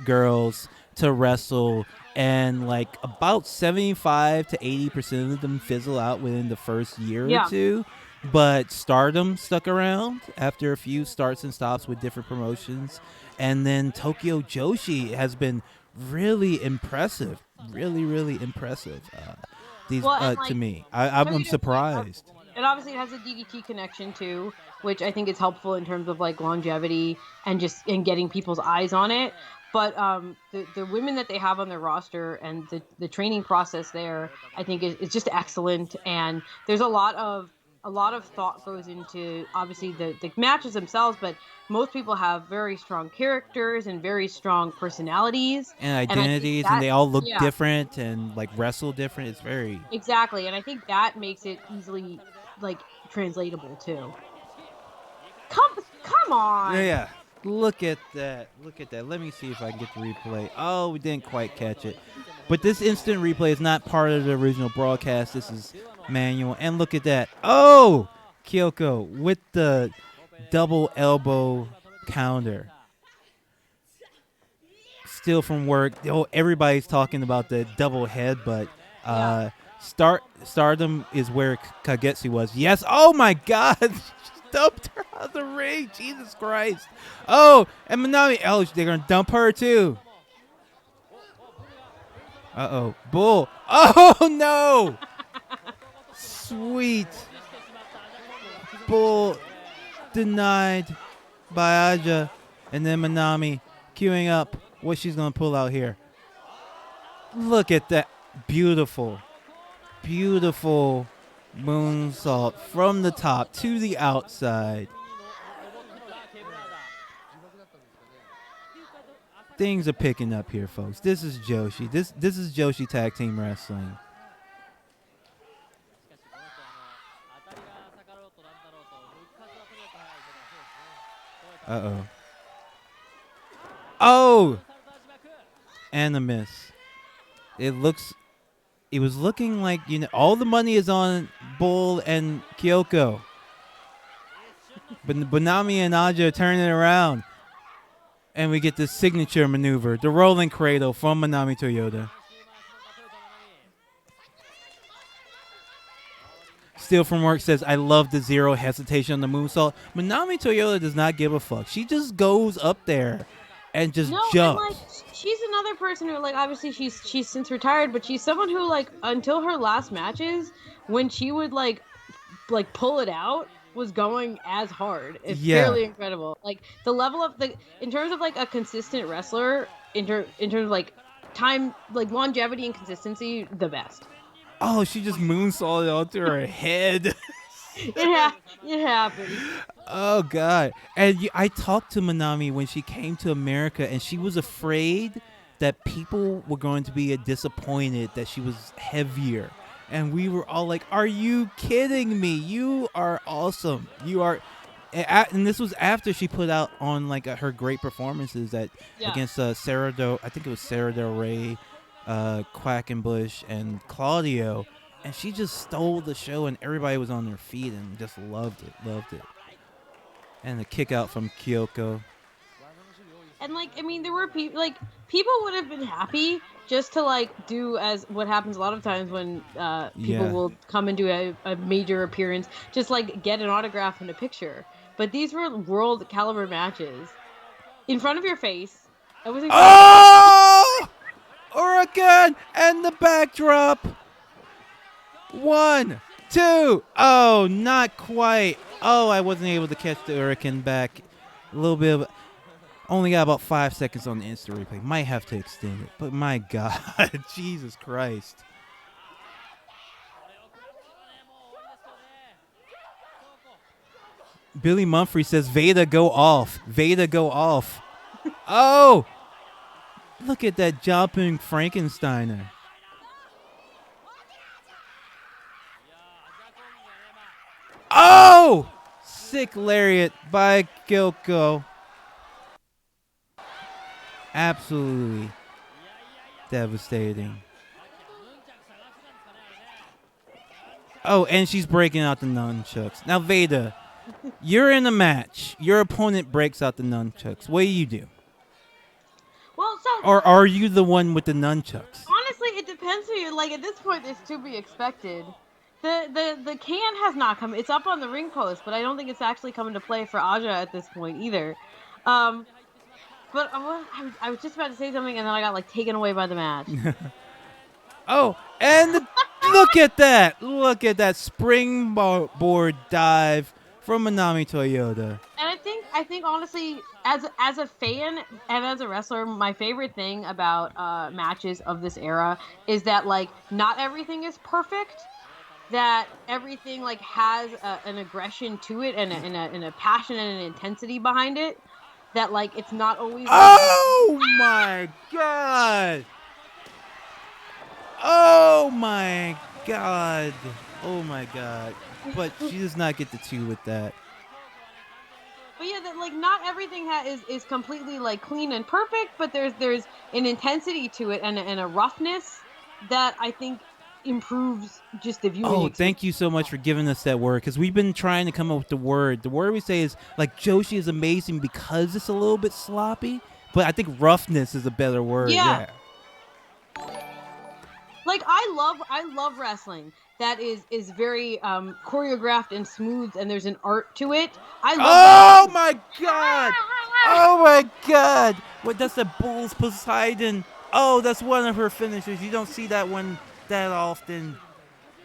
girls to wrestle," and like about 75 to 80% of them fizzle out within the first year or Yeah. two. But Stardom stuck around after a few starts and stops with different promotions, and then Tokyo Joshi has been really impressive, really impressive. These Well, and to like me, I'm Toki Joshi, surprised. and obviously it has a DDT connection too, which I think is helpful in terms of like longevity and just in getting people's eyes on it. But the women that they have on their roster and the training process there, I think is just excellent. And there's a lot of thought goes into obviously the matches themselves, but most people have very strong characters and very strong personalities, And and I think identities, and that they all look yeah. different and like wrestle different. It's very Exactly, and I think that makes it easily like translatable too. Come on. yeah. Look at that. Look at that. Let me see if I can get the replay. Oh, we didn't quite catch it. But this instant replay is not part of the original broadcast. This is manual. And look at that. Oh, Kyoko with the double elbow counter. Still from work. Oh, everybody's talking about the double headbutt. Yeah. Stardom is where Kagetsu was. Yes. Oh my God. Dumped her out of the ring. Jesus Christ. Oh, and Manami. Oh, they're gonna dump her too. Uh-oh. Bull. Oh no. Sweet. Bull denied by Aja. And then Manami queuing up what she's gonna pull out here. Look at that. Beautiful. Beautiful moonsault from the top to the outside. Things are picking up here, folks. This is Joshi. This is Joshi Tag Team Wrestling. Uh oh. Oh, and a miss. It was looking like all the money is on Bull and Kyoko, but Bonami and Aja turn it around, and we get this signature maneuver, the rolling cradle from Manami Toyota. Steele from Work says, I love the zero hesitation on the moonsault. Manami Toyota does not give a fuck. She just goes up there and just jumps. And, like, she's another person who, like, obviously she's since retired, but she's someone who, like, until her last matches, when she would, like pull it out, was going as hard. It's fairly incredible. Like, the level of in terms of, like, a consistent wrestler, in terms of, like, time, like, longevity and consistency, the best. Oh, she just moonsaulted onto her head. It happened. Oh, God. And I talked to Manami when she came to America, and she was afraid that people were going to be disappointed that she was heavier. And we were all like, are you kidding me? You are awesome. You are. And this was after she put out on, like, her great performances against Sarah Del Rey, Quackenbush, and Claudio, and she just stole the show, and everybody was on their feet and just loved it. And the kick out from Kyoko. And, like, I mean, there were people would have been happy just to, like, do as what happens a lot of times when people will come and do a major appearance, just, like, get an autograph and a picture. But these were world caliber matches in front of your face. It was incredible. Oh! Hurricane and the backdrop. 1, 2. Oh, not quite. Oh, I wasn't able to catch the Hurricane back. A little bit of. Only got about 5 seconds on the instant replay. Might have to extend it. But my God, Jesus Christ. Billy Mumphrey says, Veda go off. Veda go off. Oh! Look at that jumping Frankensteiner. Oh! Sick lariat by Kyoko. Absolutely devastating. Oh, and she's breaking out the nunchucks. Now, Veda, you're in a match. Your opponent breaks out the nunchucks. What do? Well, or are you the one with the nunchucks? Honestly, it depends who you like. At this point, it's to be expected. The can has not come. It's up on the ring post, but I don't think it's actually coming to play for Aja at this point either. But I was just about to say something, and then I got, like, taken away by the match. Oh, and look at that! Look at that springboard dive from Manami Toyota. And I think honestly, as a fan and as a wrestler, my favorite thing about matches of this era is that, like, not everything is perfect. That everything, like, has an aggression to it and a passion and an intensity behind it. That, like, it's not always. Oh my God! Oh my God! Oh my God! But she does not get the 2 with that. But yeah, that, like, not everything is completely, like, clean and perfect, but there's an intensity to it and a roughness that I think improves just the viewing experience. Thank you so much for giving us that word, because we've been trying to come up with the word. The word we say is, like, Joshi is amazing because it's a little bit sloppy, but I think roughness is a better word. Yeah. Like, I love wrestling that is very choreographed and smooth, and there's an art to it. I love my God! Oh my God! What? That's the Bull's Poseidon. Oh, that's one of her finishes. You don't see that one that often.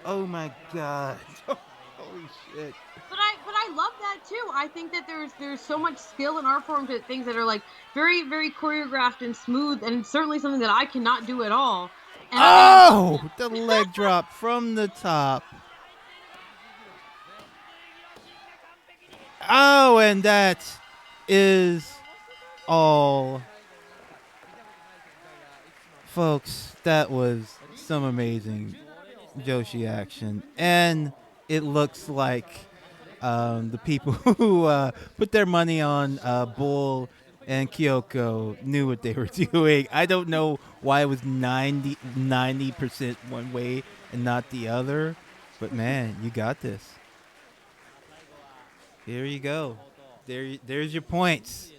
Oh my God! Holy shit! But I love that too. I think that there's so much skill and art form to things that are, like, very, very choreographed and smooth, and certainly something that I cannot do at all. And the leg drop from the top. Oh, and that is all. Folks, that was some amazing Joshi action. And it looks like the people who put their money on Bull and Kyoko knew what they were doing. I don't know why it was 90% one way and not the other, but man, you got this. Here you go. There's your points.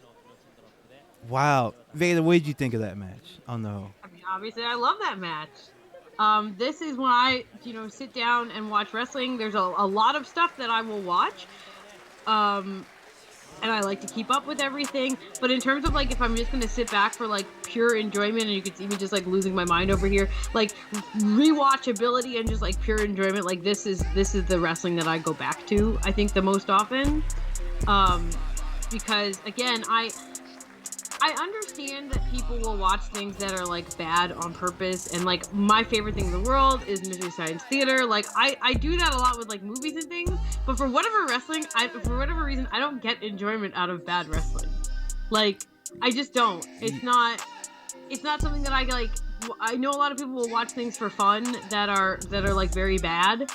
Wow, Veda, what did you think of that match? Oh no. I mean, obviously, I love that match. This is when I, sit down and watch wrestling. There's a lot of stuff that I will watch. And I like to keep up with everything. But in terms of like, if I'm just gonna sit back for like pure enjoyment, and you can see me just like losing my mind over here, like rewatchability and just like pure enjoyment, like this is the wrestling that I go back to. I think the most often, because again, I understand that people will watch things that are like bad on purpose, and like my favorite thing in the world is Mystery Science Theater. Like I do that a lot with like movies and things, but for whatever reason, I don't get enjoyment out of bad wrestling. Like I just don't. It's not something that I like. I know a lot of people will watch things for fun that are like very bad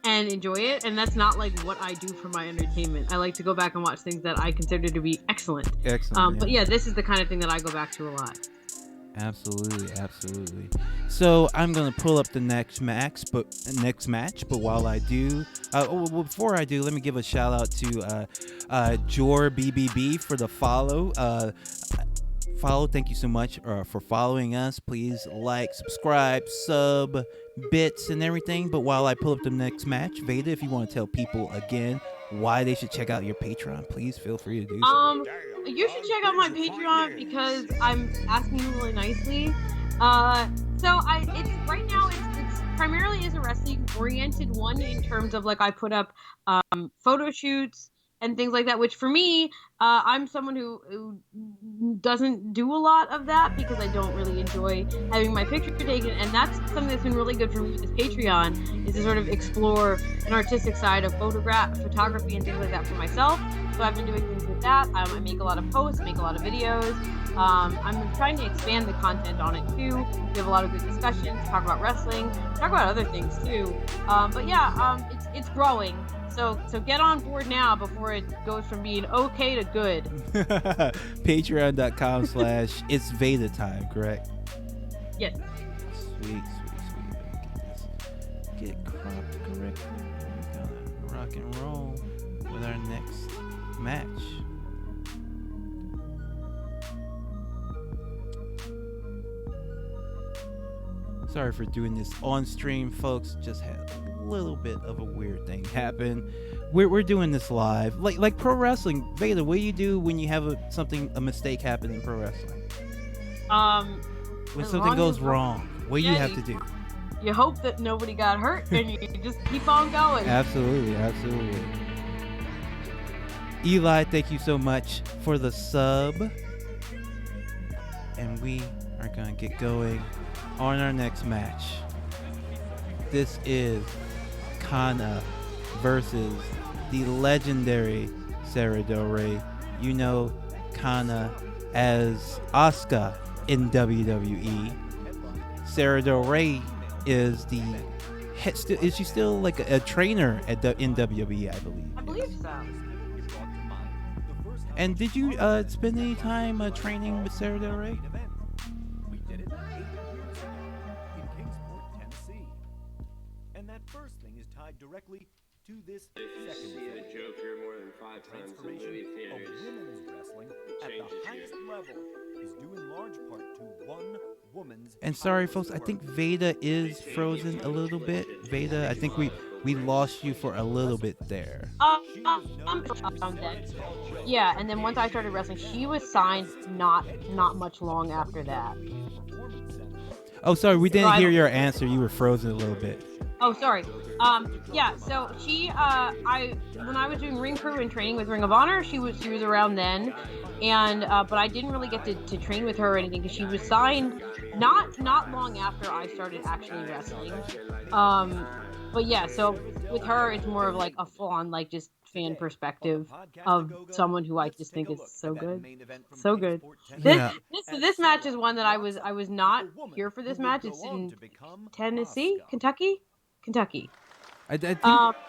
and enjoy it, and that's not like what I do for my entertainment. I like to go back and watch things that I consider to be excellent. Excellent. But yeah, this is the kind of thing that I go back to a lot. Absolutely. So I'm gonna pull up the next match, but while I do, before I do, let me give a shout out to Jor BBB for the follow. Thank you so much for following us. Please like, subscribe, sub, bits, and everything. But while I pull up the next match, Veda, if you want to tell people again why they should check out your Patreon, please feel free to do so. You should check out my Patreon because I'm asking you really nicely. It's right now it's primarily is a wrestling oriented one in terms of like I put up photo shoots and things like that, which for me, I'm someone who doesn't do a lot of that because I don't really enjoy having my picture taken, and that's something that's been really good for me with this Patreon, is to sort of explore an artistic side of photography and things like that for myself. So I've been doing things with that. I make a lot of posts, make a lot of videos. I'm trying to expand the content on it too. We have a lot of good discussions, talk about wrestling, talk about other things too. It's growing. So get on board now before it goes from being okay to good. Patreon.com/it's Veda time, correct? Yes. Sweet. Get it cropped correctly. We're gonna rock and roll with our next match. Sorry for doing this on stream, folks. Just had a little bit of a weird thing happen. We're doing this live, like pro wrestling. Veda, what do you do when you have a mistake happen in pro wrestling? When something goes wrong, what do you have to do? You hope that nobody got hurt, and you just keep on going. Absolutely. Eli, thank you so much for the sub, and we are gonna get going on our next match. This is Kana versus the legendary Sarah Del Rey. You know Kana as Asuka in WWE. Sarah Del Rey is is she still like a trainer in WWE, I believe. I believe so. And did you spend any time training with Sarah Del Rey? We did it 8 years ago in Kingsport, Tennessee. And that first thing is tied directly to this second See the Joker more than 5 times in movie of theaters. women's wrestling at the highest level is due in large part to one woman's. And sorry, folks, I think Veda is frozen a little bit. Veda, I think we lost you for a little bit there. I'm dead. Yeah, and then once I started wrestling, she was signed not much long after that. Oh, sorry, we didn't hear your answer. You were frozen a little bit. Oh, sorry. Yeah. So she, when I was doing Ring Crew and training with Ring of Honor, she was around then, and but I didn't really get to train with her or anything because she was signed not long after I started actually wrestling. But yeah, so with her, it's more of like a full-on like just fan perspective of someone who I just think is so good, so good. This match is one that I was not here for this match. It's in Tennessee, Kentucky. I think,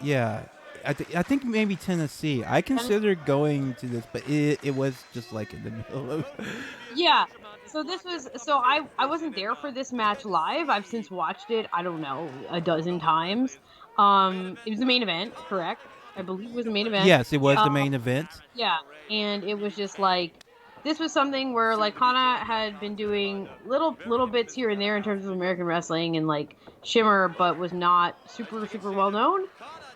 yeah, I think maybe Tennessee. I considered going to this, but it was just like in the middle of. Yeah. So this was I wasn't there for this match live. I've since watched it, I don't know, a dozen times. It was the main event, correct? I believe it was the main event. Yes, it was the main event. Yeah, and it was just like this was something where like Kana had been doing little bits here and there in terms of American wrestling and like Shimmer, but was not super well known.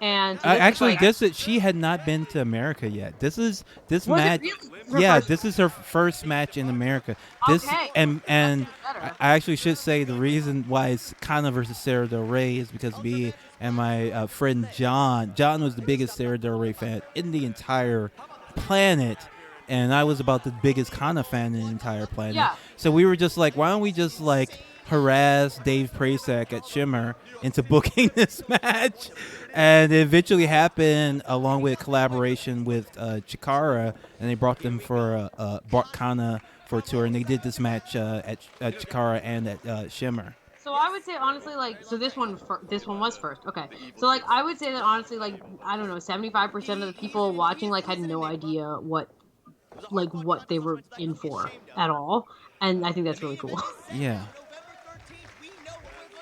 And so Actually, she had not been to America yet. This match. Yeah, this is her first match in America. This Okay. and better. I actually should say the reason why it's Kana versus Sarah Del Rey is because me and my friend John was the biggest Sarah Del Rey fan in the entire planet, and I was about the biggest Kana fan in the entire planet. Yeah. So we were just like, why don't we just like harass Dave Prasek at Shimmer into booking this match? And it eventually happened along with collaboration with Chikara, and they brought them brought Kana for a tour, and they did this match at Chikara and at Shimmer. So I would say honestly, like, so this one was first. Okay, so like I would say that honestly, like I don't know, 75% of the people watching like had no idea what they were in for at all, and I think that's really cool. Yeah,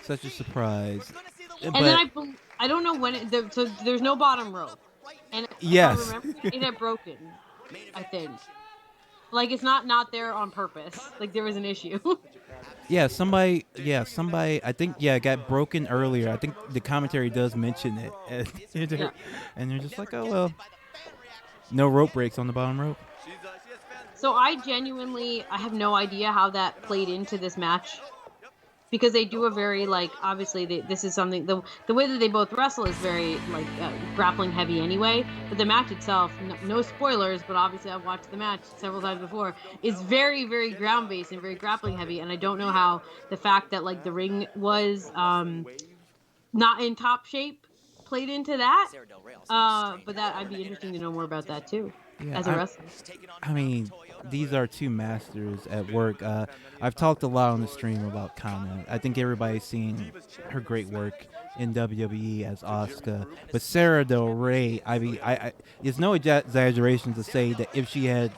such a surprise. And then I don't know when so there's no bottom rope, and yes, if I remember, it had broken. I think. Like it's not there on purpose. Like there was an issue. somebody. I think it got broken earlier. I think the commentary does mention it, and they're just like, oh well, no rope breaks on the bottom rope. So I have no idea how that played into this match. Because they do a very, like, obviously this is something, the way that they both wrestle is very, like, grappling heavy anyway. But the match itself, no spoilers, but obviously I've watched the match several times before, is very, very ground-based and very grappling heavy. And I don't know how the fact that, like, the ring was not in top shape played into that. But I'd be interesting to know more about that, too, as a wrestler. I mean, these are two masters at work. I've talked a lot on the stream about Kana. I think everybody's seen her great work in WWE as Asuka. But Sarah Del Rey, I mean, it's no exaggeration to say that if she had,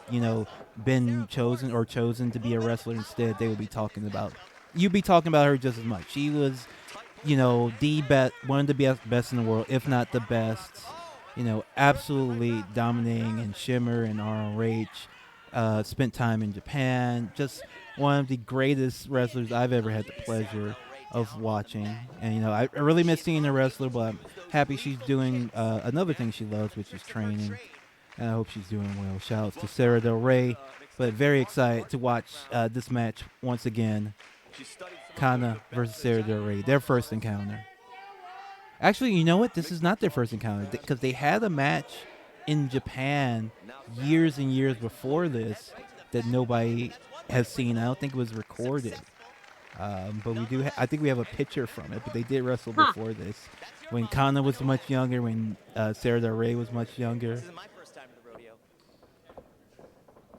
been chosen to be a wrestler instead, they would be talking about. You'd be talking about her just as much. She was, the best, one of the best in the world, if not the best. Absolutely dominating in Shimmer and ROH. Spent time in Japan. Just one of the greatest wrestlers I've ever had the pleasure of watching. And, I really miss seeing her wrestler, but I'm happy she's doing another thing she loves, which is training. And I hope she's doing well. Shout outs to Sarah Del Rey. But very excited to watch this match once again. Kana versus Sarah Del Rey, their first encounter. Actually, you know what? This is not their first encounter because they had a match in Japan years and years before this that nobody has seen. I don't think it was recorded, but we do. I think we have a picture from it. But they did wrestle before this, when Kana was much younger, when Sarah Del Rey was much younger.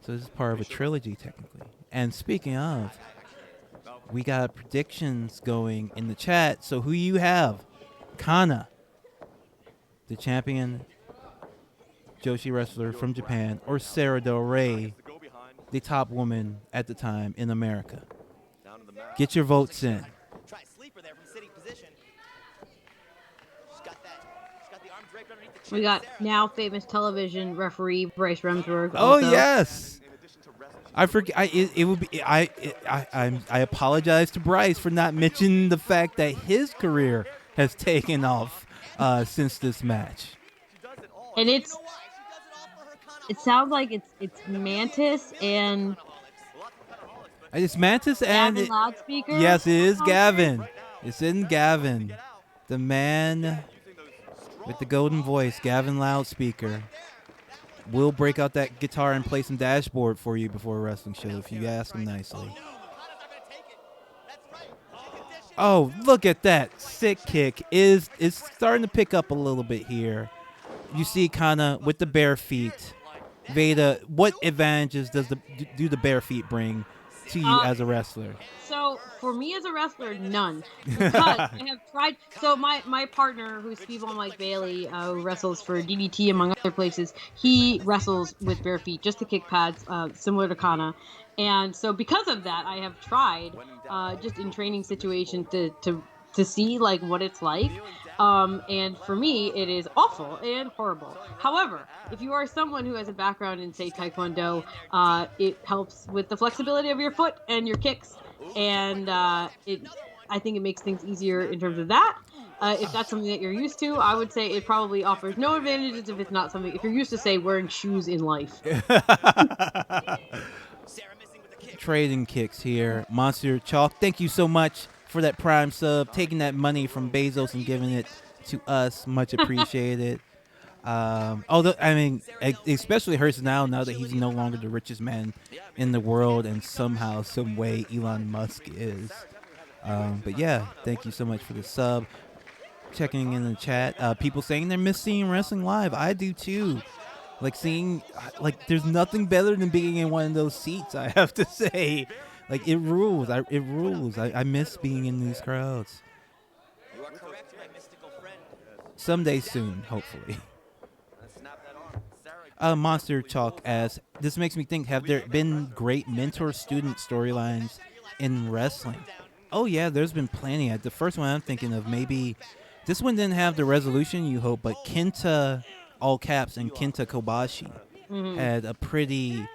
So this is part of a trilogy, technically. And speaking of, we got predictions going in the chat. So who you have? Kana, the champion Joshi wrestler from Japan, or Sarah Del Rey, the top woman at the time in America? Get your votes in. We got now famous television referee Bryce Remsburg. Oh also. Yes, I forget. It would be. I apologize to Bryce for not mentioning the fact that his career has taken off since this match. And it sounds like it's Mantis and it's Mantis and Gavin Loudspeaker. Yes, it is Gavin. It's in Gavin, the man with the golden voice, Gavin Loudspeaker. We'll break out that guitar and play some Dashboard for you before a wrestling show if you ask him nicely. Oh, look at that. Sick kick is starting to pick up a little bit here. You see Kana with the bare feet. VEDA, what advantages do the bare feet bring to you as a wrestler? So for me as a wrestler, none, because I have tried. So my partner, who's Speedball Mike Bailey, who wrestles for DDT among other places, he wrestles with bare feet, just the kick pads, similar to Kana. And so because of that, I have tried, just in training situations to see like what it's like. And for me, it is awful and horrible. However, if you are someone who has a background in, say, Taekwondo, it helps with the flexibility of your foot and your kicks, and I think it makes things easier in terms of that. If that's something that you're used to, I would say it probably offers no advantages if it's not something. If you're used to, say, wearing shoes in life. Trading kicks here. Monster Chalk, thank you so much for that Prime sub, taking that money from Bezos and giving it to us. Much appreciated. Although, I mean, it especially hurts now that he's no longer the richest man in the world, and somehow, some way, Elon Musk is. But yeah, thank you so much for the sub. Checking in the chat, people saying they miss seeing wrestling live. I do too. Like there's nothing better than being in one of those seats. I have to say, like it rules. It rules. I miss being in these crowds. You are correct, my mystical friend. Someday soon, hopefully. Monster Chalk asks, this makes me think, have there been great mentor-student storylines in wrestling? Oh yeah, there's been plenty. The first one I'm thinking of, maybe this one didn't have the resolution you hope, but Kenta, all caps, and Kenta Kobashi had a pretty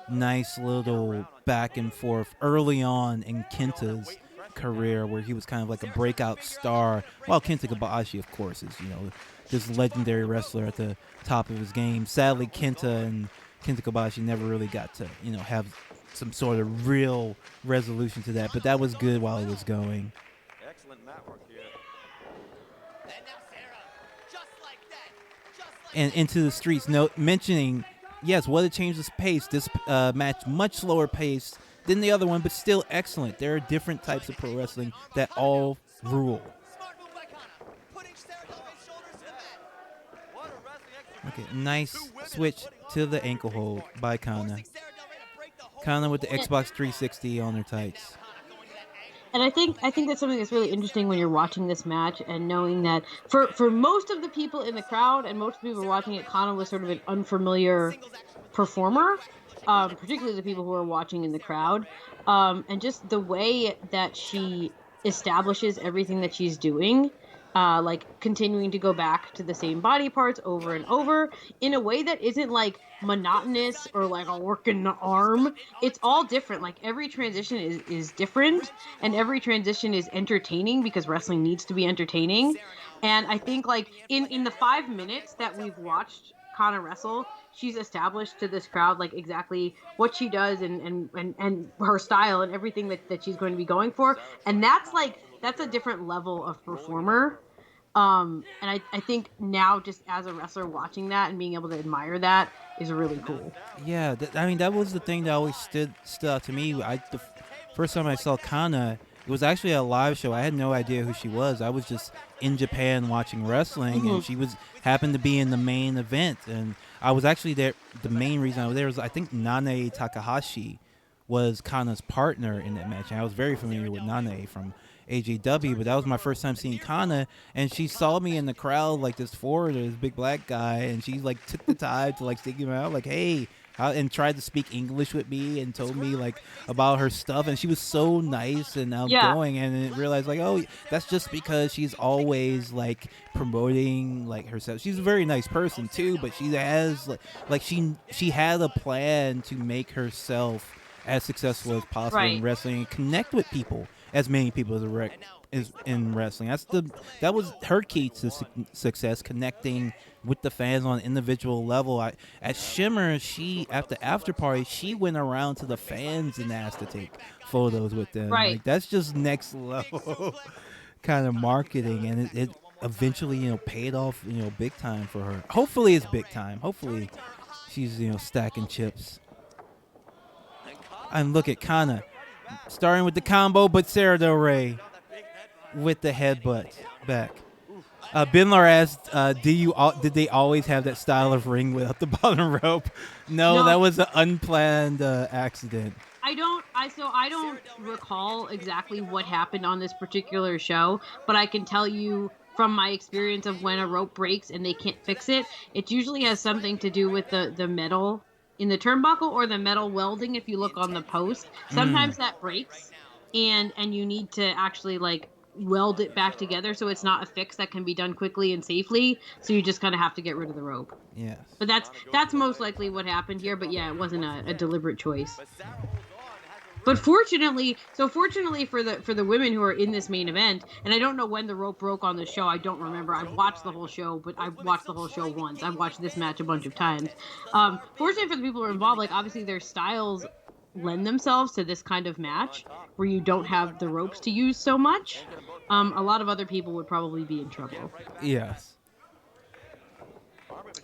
nice little back and forth early on in Kenta's career, where he was kind of like a breakout star, while Kenta Kobashi, of course, is, this legendary wrestler at the top of his game. Sadly, Kenta and Kenta Kobashi never really got to, have some sort of real resolution to that, but that was good while it was going. Excellent mat work here. And now Sarah, just like that. And into the streets, mentioning, yes, what a change of pace. This match much slower pace than the other one, but still excellent. There are different types of pro wrestling that all rule. Okay, nice switch to the ankle hold by Kana. Kana with the Xbox 360 on her tights. And I think that's something that's really interesting when you're watching this match, and knowing that for most of the people in the crowd and most people watching it, Kana was sort of an unfamiliar performer, particularly the people who are watching in the crowd, and just the way that she establishes everything that she's doing. Like continuing to go back to the same body parts over and over in a way that isn't like monotonous or like a working arm. It's all different. Like every transition is different, and every transition is entertaining because wrestling needs to be entertaining. And I think like in the 5 minutes that we've watched Kana wrestle, she's established to this crowd like exactly what she does and her style and everything that she's going to be going for. And that's a different level of performer. And I think now, just as a wrestler watching that and being able to admire that is really cool. Yeah, that was the thing that always stood out to me. The first time I saw Kana, it was actually a live show. I had no idea who she was. I was just in Japan watching wrestling, and she happened to be in the main event. And I was actually there. The main reason I was there was, I think, Nane Takahashi was Kana's partner in that match. And I was very familiar with Nane from AJW, but that was my first time seeing Kana, and she saw me in the crowd, like this foreigner, this big black guy, and she like took the time to like stick him out, like, hey, and tried to speak English with me and told me like about her stuff, and she was so nice and outgoing, and I realized like, oh, that's just because she's always like promoting like herself. She's a very nice person too, but she has like she had a plan to make herself as successful as possible in wrestling and connect with people. As many people as in wrestling. That was her key to success, connecting with the fans on an individual level. At Shimmer, at the after party, she went around to the fans and asked to take photos with them. Right. Like, that's just next level kind of marketing, and it eventually paid off big time for her. Hopefully it's big time. Hopefully she's stacking chips. And look at Kana. Starting with the combo, but Sarah Del Rey with the headbutt back. Binlar asked, did they always have that style of ring without the bottom rope? No, that was an unplanned accident. I don't recall exactly what happened on this particular show, but I can tell you from my experience of when a rope breaks and they can't fix it, it usually has something to do with the metal in the turnbuckle or the metal welding. If you look on the post, sometimes that breaks, and you need to actually like weld it back together so it's not a fix that can be done quickly and safely. So you just kind of have to get rid of the rope. Yes. But that's most likely what happened here. But yeah, it wasn't a deliberate choice. But fortunately for the women who are in this main event, and I don't know when the rope broke on the show. I don't remember. I've watched the whole show, but I've watched the whole show once. I've watched this match a bunch of times. Fortunately for the people who are involved, like obviously their styles lend themselves to this kind of match where you don't have the ropes to use so much. A lot of other people would probably be in trouble. Yes.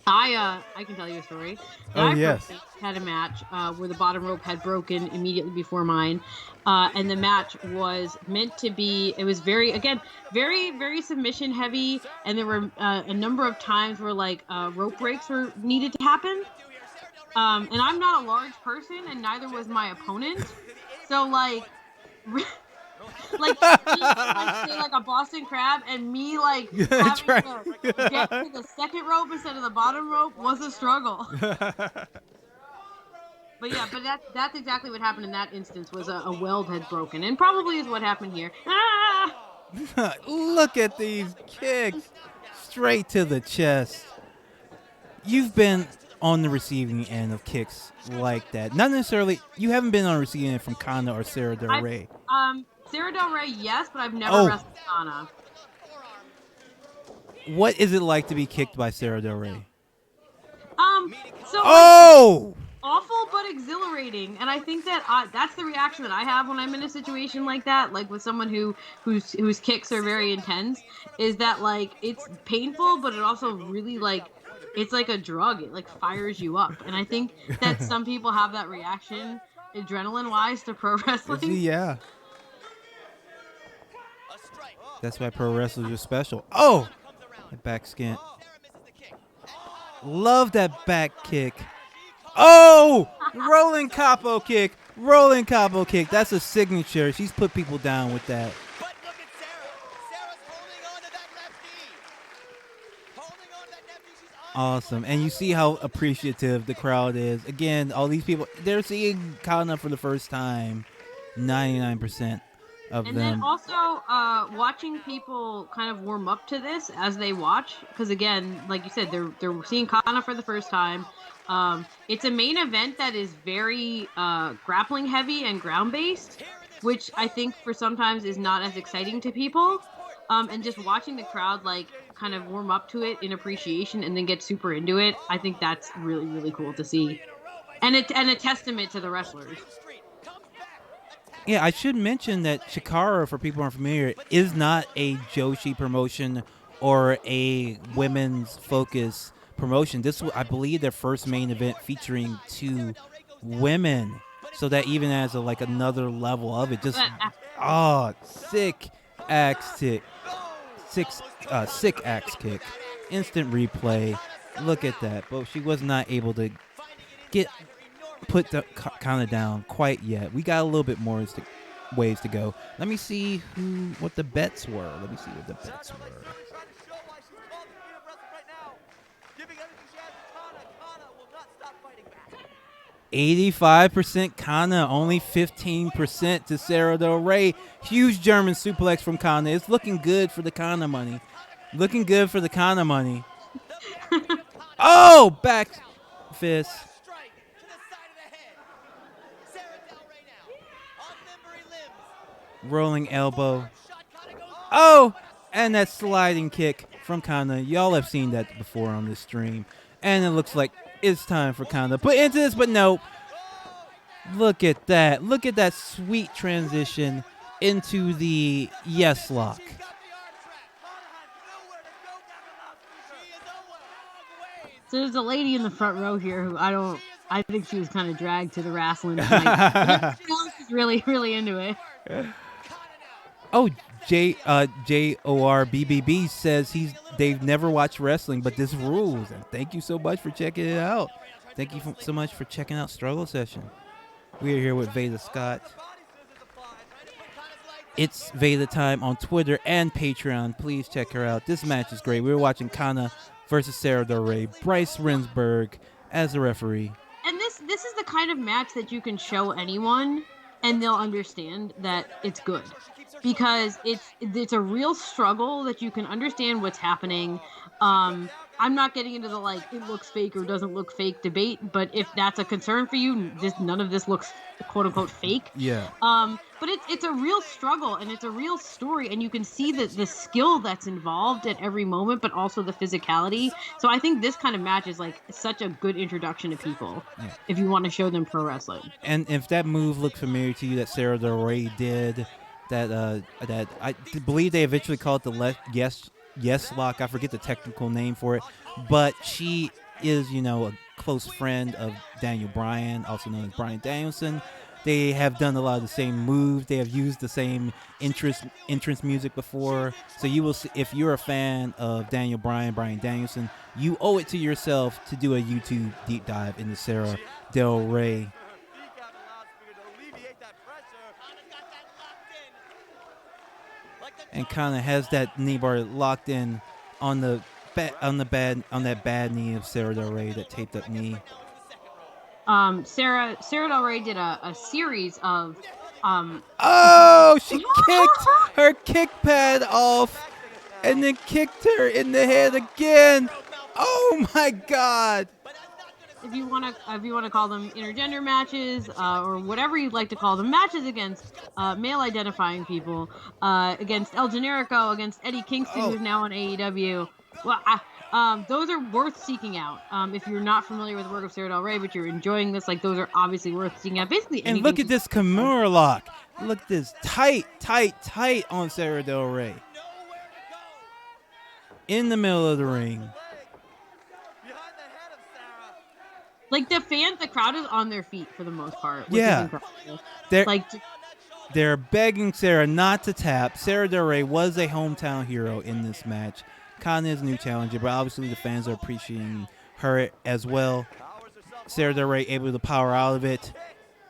I can tell you a story. Yes. Had a match where the bottom rope had broken immediately before mine, and the match was meant to be. It was very very submission heavy, and there were a number of times where like rope breaks were needed to happen. And I'm not a large person, and neither was my opponent, so like. Like say like a Boston Crab, and me like having to get to the second rope instead of the bottom rope was a struggle. But that's exactly what happened in that instance. Was a weld had broken, and probably is what happened here. Ah! Look at these kicks straight to the chest. You've been on the receiving end of kicks like that. Not necessarily. You haven't been on the receiving end from Kana or Sarah Del Rey. Sarah Del Rey, yes, but I've never wrestled Kana. What is it like to be kicked by Sarah Del Rey? Awful but exhilarating, and I think that that's the reaction that I have when I'm in a situation like that, like with someone whose kicks are very intense. Is that like it's painful, but it also really like it's like a drug. It like fires you up, and I think that some people have that reaction, adrenaline-wise, to pro wrestling. Yeah. That's why pro wrestlers are special. Oh! The back skin. Love that back kick. Oh! Rolling capo kick. Rolling capo kick. That's a signature. She's put people down with that. But look at Sarah. Sarah's holding on to that left knee. Holding on to that left knee. She's Awesome. And you see how appreciative the crowd is. Again, all these people, they're seeing Kana for the first time. 99%. And then also watching people kind of warm up to this as they watch, because again, like you said, they're seeing Kana for the first time. It's a main event that is very grappling heavy and ground based, which I think for sometimes is not as exciting to people. And just watching the crowd like kind of warm up to it in appreciation and then get super into it, I think that's really really cool to see, and a testament to the wrestlers. Yeah, I should mention that Chikara, for people who aren't familiar, is not a Joshi promotion or a women's focus promotion. This was, I believe, their first main event featuring 2 women. So that even adds like another level of it. Just sick axe kick, sick axe kick, instant replay. Look at that, but she was not able to put the Kana down quite yet. We got a little bit more ways to go. Let me see what the bets were. 85% Kana, only 15% to Sarah Del Rey. Huge German suplex from Kana. It's looking good for the Kana money. Oh, back fist. Rolling elbow. Oh, and that sliding kick from Kana. Y'all have seen that before on this stream. And it looks like it's time for Kana to put into this, but no. Look at that. Look at that sweet transition into the yes lock. So there's a lady in the front row here who I think she was kind of dragged to the wrestling tonight. Everyone else is really, really into it. Oh, JORBBB says they've never watched wrestling, but this rules. And thank you so much for checking it out. Thank you so much for checking out Struggle Session. We are here with VEDA Scott. It's VEDA time on Twitter and Patreon. Please check her out. This match is great. We were watching Kana versus Sarah Del Rey. Bryce Rinsberg as the referee. And this is the kind of match that you can show anyone and they'll understand that it's good. Because it's a real struggle that you can understand what's happening. I'm not getting into the like it looks fake or doesn't look fake debate, but if that's a concern for you, none of this looks quote unquote fake. Yeah. But it's a real struggle and it's a real story, and you can see the skill that's involved at every moment, but also the physicality. So I think this kind of match is like such a good introduction to people if you want to show them pro wrestling. And if that move looked familiar to you that Sarah Del Rey did, that I believe they eventually called it the yes lock. I forget the technical name for it, but she is a close friend of Daniel Bryan, also known as Bryan Danielson. They have done a lot of the same moves. They have used the same entrance music before. So you will see, if you're a fan of Daniel Bryan, Bryan Danielson, you owe it to yourself to do a YouTube deep dive into Sarah Del Rey. And Kana has that knee bar locked in on that bad knee of Sarah Del Rey, that taped up knee. Sarah Del Rey did a series of She kicked her kick pad off and then kicked her in the head again. Oh my God. If you want to call them intergender matches or whatever you'd like to call them, matches against male identifying people, against El Generico, against Eddie Kingston, who's now on AEW. Well, those are worth seeking out. If you're not familiar with the work of Sarah Del Rey, but you're enjoying this, like those are obviously worth seeking out. Basically, and look at this Kimura lock. Look at this tight on Sarah Del Rey. In the middle of the ring. Like the crowd is on their feet for the most part. Which Yeah, is they're begging Sarah not to tap. Sarah Del Rey was a hometown hero in this match. Kana is a new challenger, but obviously the fans are appreciating her as well. Sarah Del Rey able to power out of it.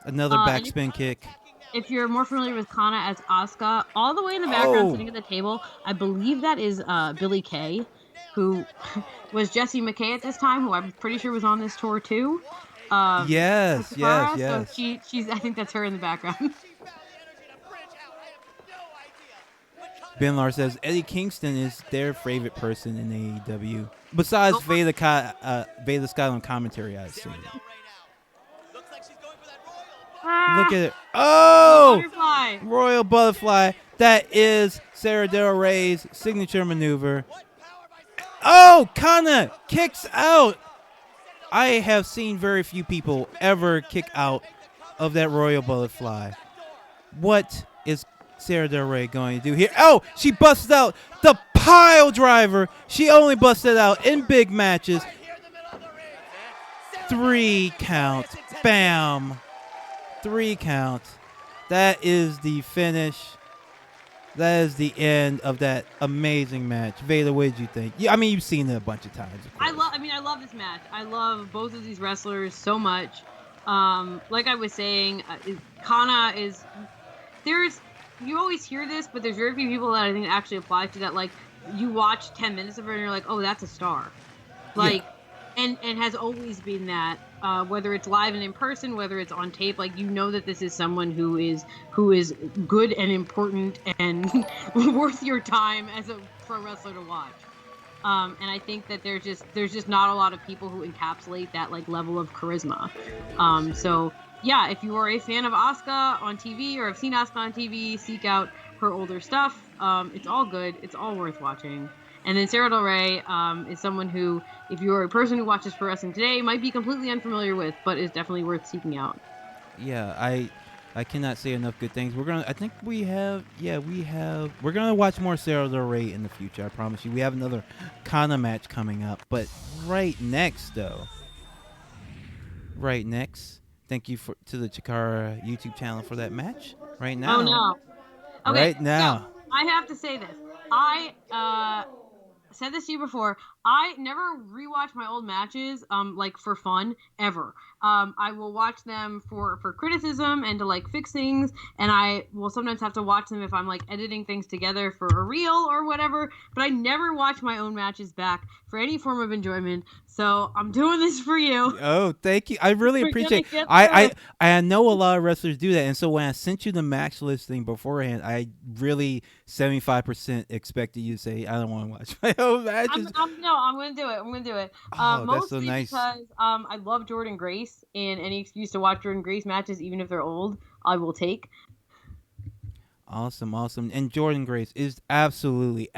Another backspin kick. If you're more familiar with Kana as Asuka, all the way in the background sitting at the table, I believe that is Billie Kay, who was Jessie McKay at this time, who I'm pretty sure was on this tour too. Yes. So she's I think that's her in the background. Ben Lar says Eddie Kingston is their favorite person in AEW. Besides VEDA Scott on commentary, I assume. Look at it. Oh! Butterfly. Royal Butterfly. That is Sarah Del Rey's signature maneuver. Oh! Kana kicks out. I have seen very few people ever kick out of that Royal Butterfly. What is Sarah Del Rey going to do here? Oh, she busted out the pile driver. She only busted out in big matches. 3 count. Bam. 3 count. That is the finish. That is the end of that amazing match. Veda, what did you think? I mean, you've seen it a bunch of times. I love this match. I love both of these wrestlers so much. Like I was saying, Kana is you always hear this, but there's very few people that I think actually apply to that. Like, you watch 10 minutes of her and you're like, oh, that's a star. Like, and has always been that. Whether it's live and in person, whether it's on tape, like, you know that this is someone who is good and important and worth your time as a pro wrestler to watch. And I think that there's just not a lot of people who encapsulate that like level of charisma. So yeah, if you are a fan of Asuka on TV or have seen Asuka on TV, seek out her older stuff. It's all good. It's all worth watching. And then Sarah Del Rey is someone who, if you are a person who watches pro wrestling today, might be completely unfamiliar with, but is definitely worth seeking out. Yeah, I cannot say enough good things. We're gonna watch more Sarah Del Rey in the future. I promise you. We have another Kana match coming up, but right next, thank you to the Chikara YouTube channel for that match. Right now. Oh no. Okay. Right now. So I have to say this. said this to you before. I never rewatch my old matches, like for fun ever. I will watch them for criticism and to like fix things, and I will sometimes have to watch them if I'm like editing things together for a reel or whatever. But I never watch my own matches back for any form of enjoyment. So I'm doing this for you. Oh, thank you. I really We're appreciate. gonna get I through I know a lot of wrestlers do that, and so when I sent you the match listing beforehand, I really 75% expected you to say I don't want to watch my own matches. I'm gonna do it. I'm gonna do it. Oh, that's so Mostly nice. because I love Jordan Grace, and any excuse to watch Jordan Grace matches, even if they're old, I will take. Awesome, awesome. And Jordan Grace is absolutely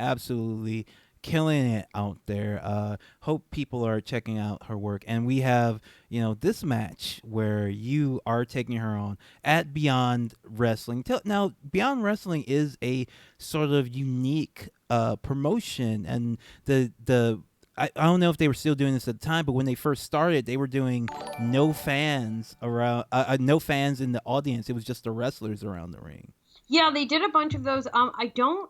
killing it out there. Hope people are checking out her work. And we have, this match where you are taking her on at Beyond Wrestling. Now, Beyond Wrestling is a sort of unique promotion, and I don't know if they were still doing this at the time, but when they first started, they were doing no fans around, no fans in the audience. It was just the wrestlers around the ring. Yeah, they did a bunch of those. I don't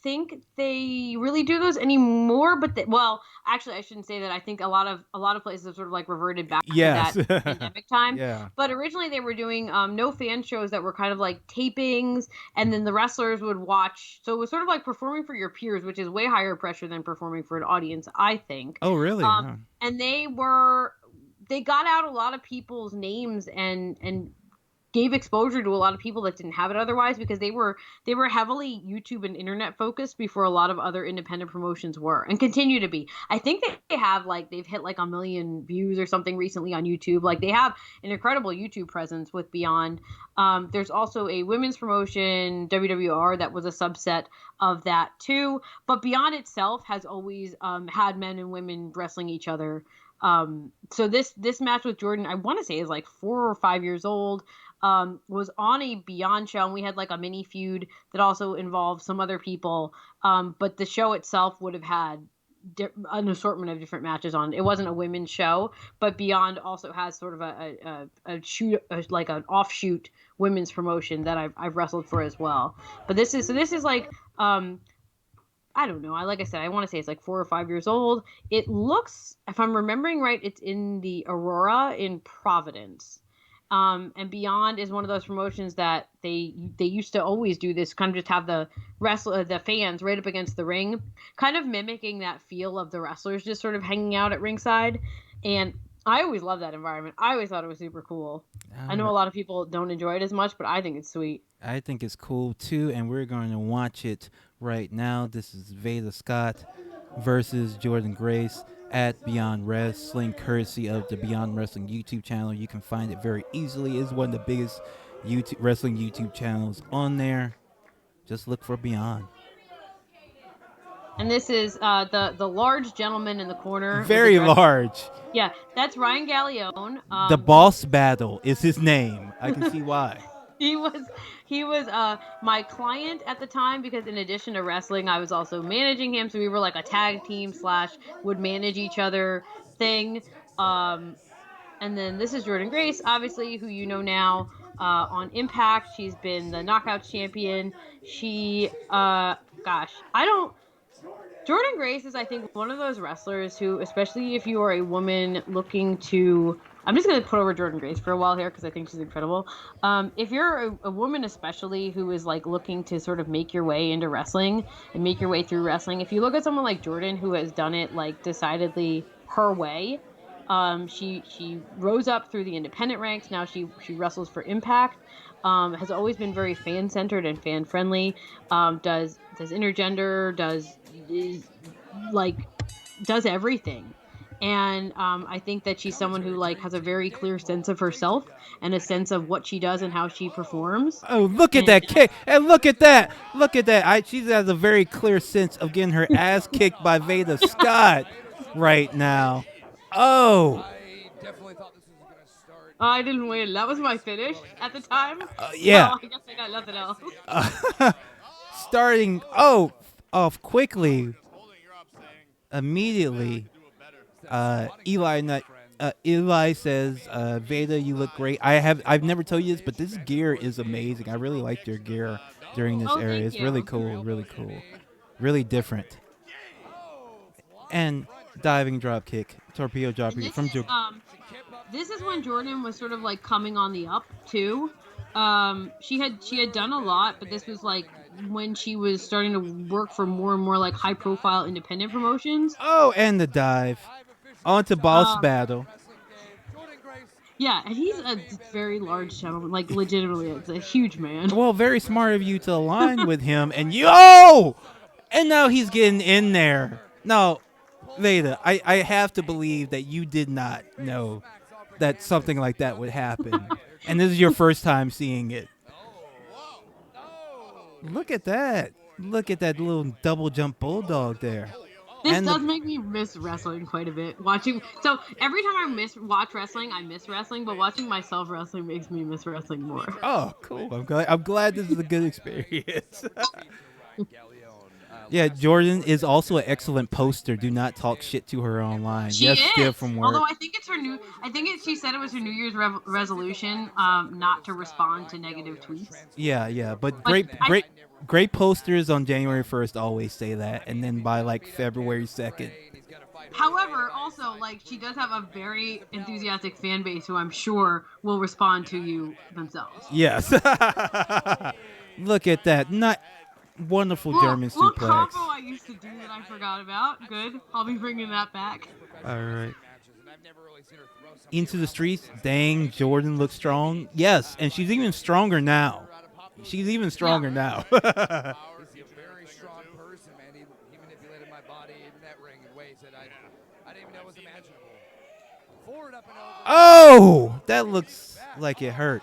think they really do those anymore. But well, actually, I shouldn't say that. I think a lot of places have sort of like reverted back Yes. to that pandemic time. Yeah. But originally, they were doing no fan shows that were kind of like tapings, and then the wrestlers would watch. So it was sort of like performing for your peers, which is way higher pressure than performing for an audience, I think. Oh, really? Huh. And they got out a lot of people's names and gave exposure to a lot of people that didn't have it otherwise, because they were heavily YouTube and internet focused before a lot of other independent promotions were, and continue to be. I think they've hit like 1 million views or something recently on YouTube. Like, they have an incredible YouTube presence with Beyond. There's also a women's promotion, WWR, that was a subset of that too. But Beyond itself has always had men and women wrestling each other. So this match with Jordan, I want to say, is like 4 or 5 years old. Was on a Beyond show, and we had like a mini feud that also involved some other people. But the show itself would have had an assortment of different matches on. It wasn't a women's show, but Beyond also has sort of like an offshoot women's promotion that I've wrestled for as well. But this is like, I don't know. Like I said, I want to say it's like 4 or 5 years old. It looks, if I'm remembering right, it's in the Aurora in Providence. And Beyond is one of those promotions that they used to always do this, kind of just have the fans right up against the ring, kind of mimicking that feel of the wrestlers just sort of hanging out at ringside. And I always love that environment. I always thought it was super cool. I know a lot of people don't enjoy it as much, but I think it's sweet. I think it's cool too, and we're going to watch it right now. This is VEDA SCOTT versus Jordan Grace at Beyond Wrestling, courtesy of the Beyond Wrestling YouTube channel. You can find it very easily. It's one of the biggest wrestling YouTube channels on there. Just look for Beyond. And this is the large gentleman in the corner. Very large. Yeah, that's Ryan Gallione. The Boss Battle is his name. I can see why. He was my client at the time, because in addition to wrestling, I was also managing him. So we were like a tag team / would manage each other thing. And then this is Jordan Grace, obviously, who you know now on Impact. She's been the Knockouts champion. Jordan Grace is, I think, one of those wrestlers who, especially if you are a woman looking to... I'm just going to put over Jordan Grace for a while here because I think she's incredible. If you're a woman especially who is like looking to sort of make your way into wrestling and make your way through wrestling, if you look at someone like Jordan, who has done it like decidedly her way, she rose up through the independent ranks. Now she wrestles for Impact. Has always been very fan-centered and fan-friendly. Does intergender, does everything. And I think that she's someone who like has a very clear sense of herself and a sense of what she does and how she performs. Oh, look at that kick! And look at that! Look at that! She has a very clear sense of getting her ass kicked by VEDA SCOTT right now. Oh! I definitely thought this was going to start. I didn't win. That was my finish at the time. Yeah. So I guess I got nothing else. Starting off quickly, immediately. Eli says, "VEDA, you look great." I've never told you this, but this gear is amazing. I really liked your gear during this area. It's really cool, really different. and diving drop kick, torpedo drop And kick from Joe. this is when Jordan was sort of like coming on the up too. She had done a lot, but this was like when she was starting to work for more and more like high profile independent promotions. Oh, and the dive onto boss battle. Yeah, and he's a very large gentleman, like legitimately, it's a huge man. Well, very smart of you to align with him, and and now he's getting in there. No, Veda, I have to believe that you did not know that something like that would happen, and this is your first time seeing it. Look at that! Look at that little double jump bulldog there. This does make me miss wrestling quite a bit. Watching, so every time I watch wrestling, I miss wrestling, but watching myself wrestling makes me miss wrestling more. Oh, cool! I'm glad this is a good experience. Yeah, Jordan is also an excellent poster. Do not talk shit to her online. She yes, is. steal from work. Although I think it's her new. She said it was her New Year's resolution, not to respond to negative tweets. Yeah, but great posters on January 1st always say that, and then by like February 2nd. However, also like she does have a very enthusiastic fan base who I'm sure will respond to you themselves. Yes. Look at that. Not wonderful German little suplex. combo I used to do that I forgot about. Good. I'll be bringing that back. All right. Into the streets. Dang, Jordan looks strong. Yes, and she's even stronger now. She's even stronger now. He's a very strong person, man. He manipulated my body in that ring in ways that I didn't even know was imaginable. Forward, up, and over. Oh, that looks like it hurt.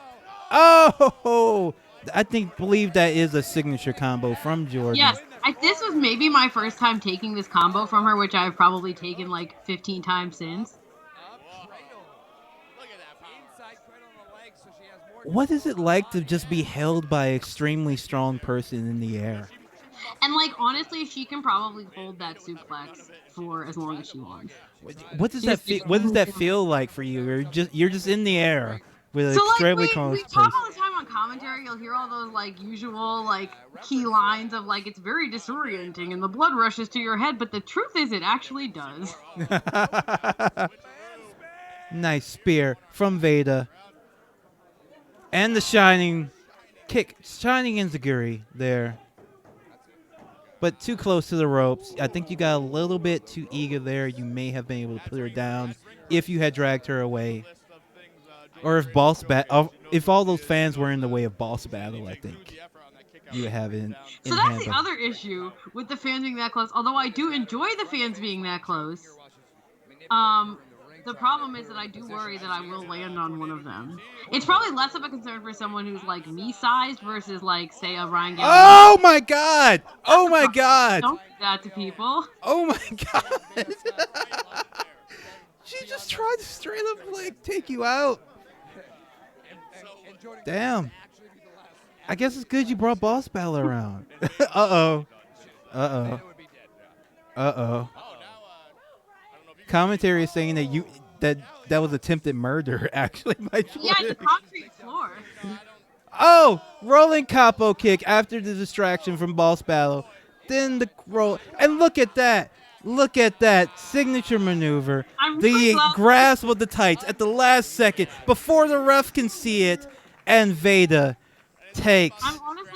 Oh, I believe that is a signature combo from Jordan. Yes, this was maybe my first time taking this combo from her, which I've probably taken like 15 times since. What is it like to just be held by an extremely strong person in the air? And like honestly, she can probably hold that suplex for as long as she wants. What does that feel? What does that feel like for you? You're just in the air with an extremely strong we talk all the time on commentary. You'll hear all those like usual like key lines of like it's very disorienting and the blood rushes to your head, but the truth is it actually does. Nice spear from Veda. And the shining kick, shining enziguri there. But too close to the ropes. I think you got a little bit too eager there. You may have been able to put her down if you had dragged her away. Or if all those fans were in the way of Boss Battle, I think you would have it in So that's the other issue with the fans being that close. Although I do enjoy the fans being that close. The problem is that I do worry that I will land on one of them. It's probably less of a concern for someone who's like me-sized versus like, say, a Ryan Gallagher. Oh my God! Oh my God! Don't do that to people. Oh my God! She just tried to straight up like take you out. Damn. I guess it's good you brought Boss Battle around. Uh-oh. Commentary is saying that that was attempted murder, actually. Yeah, the concrete floor. Oh, rolling capo kick after the distraction from Boss Battle. Then the roll. And look at that. Look at that signature maneuver. The grasp of the tights at the last second before the ref can see it. And Veda takes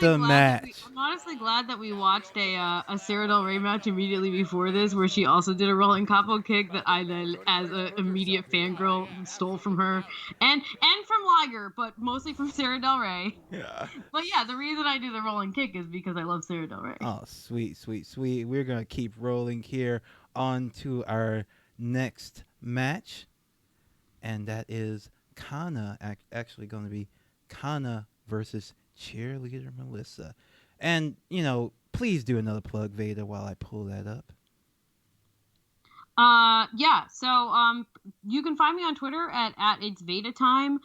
the match. I'm honestly glad that we watched a Sarah Del Rey match immediately before this, where she also did a rolling capo kick that I then, as an immediate fangirl, stole from her and from Liger, but mostly from Sarah Del Rey. Yeah. But yeah, the reason I do the rolling kick is because I love Sarah Del Rey. Oh, sweet. We're gonna keep rolling here on to our next match, and that is Kana. Actually, going to be Kana versus Cheerleader Melissa. And, please do another plug, Veda, while I pull that up. Yeah, so you can find me on Twitter at it's Veda time.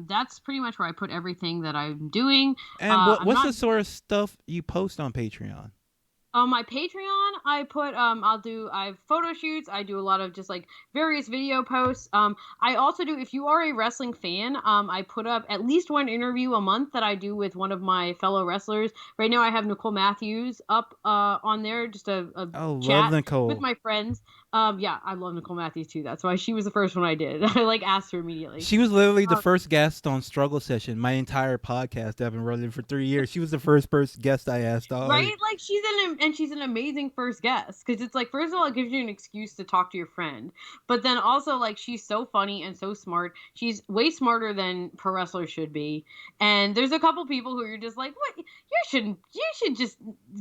That's pretty much where I put everything that I'm doing. And what's the sort of stuff you post on Patreon? On my Patreon, I put I have photo shoots. I do a lot of just like various video posts. I also do, if you are a wrestling fan, I put up at least one interview a month that I do with one of my fellow wrestlers. Right now, I have Nicole Matthews up on there, just a Oh, love chat with Nicole. my friends. Yeah, I love Nicole Matthews too. That's why she was the first one I did. I like asked her immediately. She was literally the first guest on Struggle Session. My entire podcast I've been running for 3 years. She was the first guest I asked. Right? Like she's an amazing first guest, because it's like, first of all, it gives you an excuse to talk to your friend, but then also like she's so funny and so smart. She's way smarter than pro wrestlers should be. And there's a couple people who you're just like, what? You should just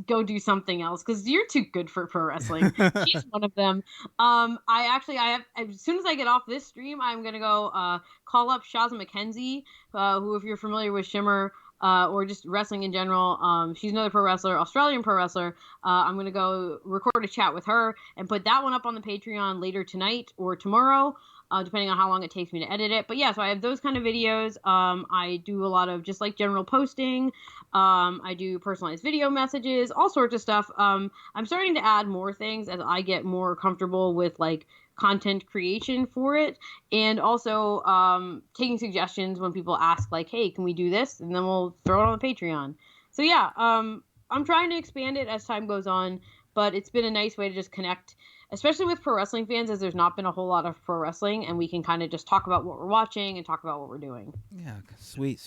go do something else because you're too good for pro wrestling. She's one of them. I have, as soon as I get off this stream, I'm gonna go call up Shazza McKenzie, who, if you're familiar with Shimmer, or just wrestling in general. She's another pro wrestler, Australian pro wrestler. I'm going to go record a chat with her and put that one up on the Patreon later tonight or tomorrow, depending on how long it takes me to edit it. But yeah, so I have those kind of videos. I do a lot of just like general posting. I do personalized video messages, all sorts of stuff. I'm starting to add more things as I get more comfortable with like content creation for it, and also taking suggestions when people ask like, hey, can we do this, and then we'll throw it on the Patreon. So yeah, I'm trying to expand it as time goes on, but it's been a nice way to just connect, especially with pro wrestling fans, as there's not been a whole lot of pro wrestling, and we can kind of just talk about what we're watching and talk about what we're doing. Yeah, sweet.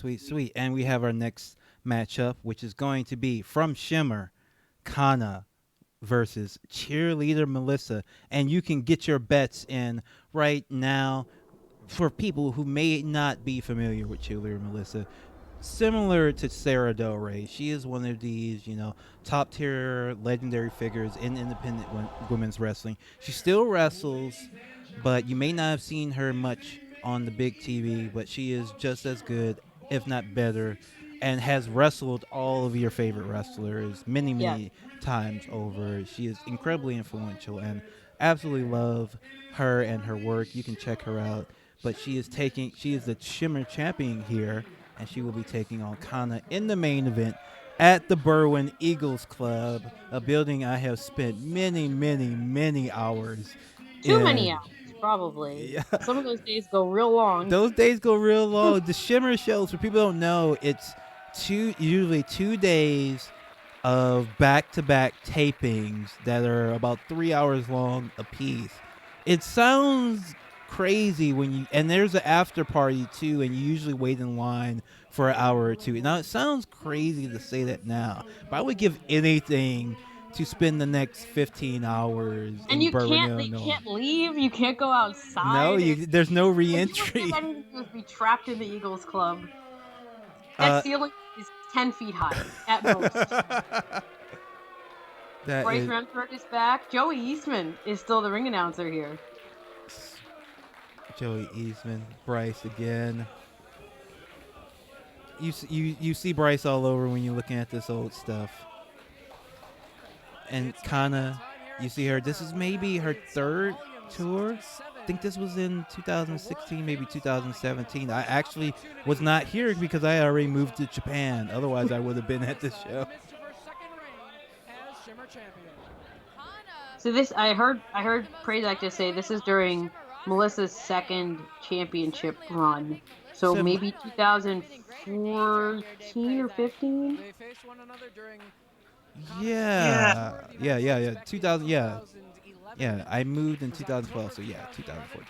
And we have our next matchup, which is going to be from Shimmer, Kana versus Cheerleader Melissa. And you can get your bets in right now. For people who may not be familiar with Cheerleader Melissa, similar to Sarah Del Rey, she is one of these, top tier legendary figures in independent women's wrestling. She still wrestles, but you may not have seen her much on the big TV, but she is just as good, if not better, and has wrestled all of your favorite wrestlers many times over. She is incredibly influential, and absolutely love her and her work. You can check her out. But she is the Shimmer champion here, and she will be taking on Kana in the main event at the Berwyn Eagles Club, a building I have spent many hours Too in. many hours, probably. Yeah. Some of those days go real long. Those days go real long. The Shimmer shows, for people who don't know, it's usually 2 days of back-to-back tapings that are about 3 hours long apiece. It sounds crazy and there's an after party too, and you usually wait in line for an hour or two. Now, it sounds crazy to say that now, but I would give anything to spend the next 15 hours and in Berwyn, they Illinois. can't leave. You can't go outside. No, there's no re-entry. I need to be trapped in the Eagles Club. That ceiling is 10 feet high at most. Bryce Remsburg is back. Joey Eastman is still the ring announcer here. Joey Eastman, Bryce again. You see Bryce all over when you're looking at this old stuff. And Kana, you see her. This is maybe her third tour. I think this was in 2016, maybe 2017. I actually was not here because I already moved to Japan. Otherwise, I would have been at this show. So this, I heard Prazak just say this is during Melissa's second championship run. So maybe 2014 or 15? They faced one another during Yeah. 2000, yeah. Yeah, I moved in 2012, so yeah, 2014.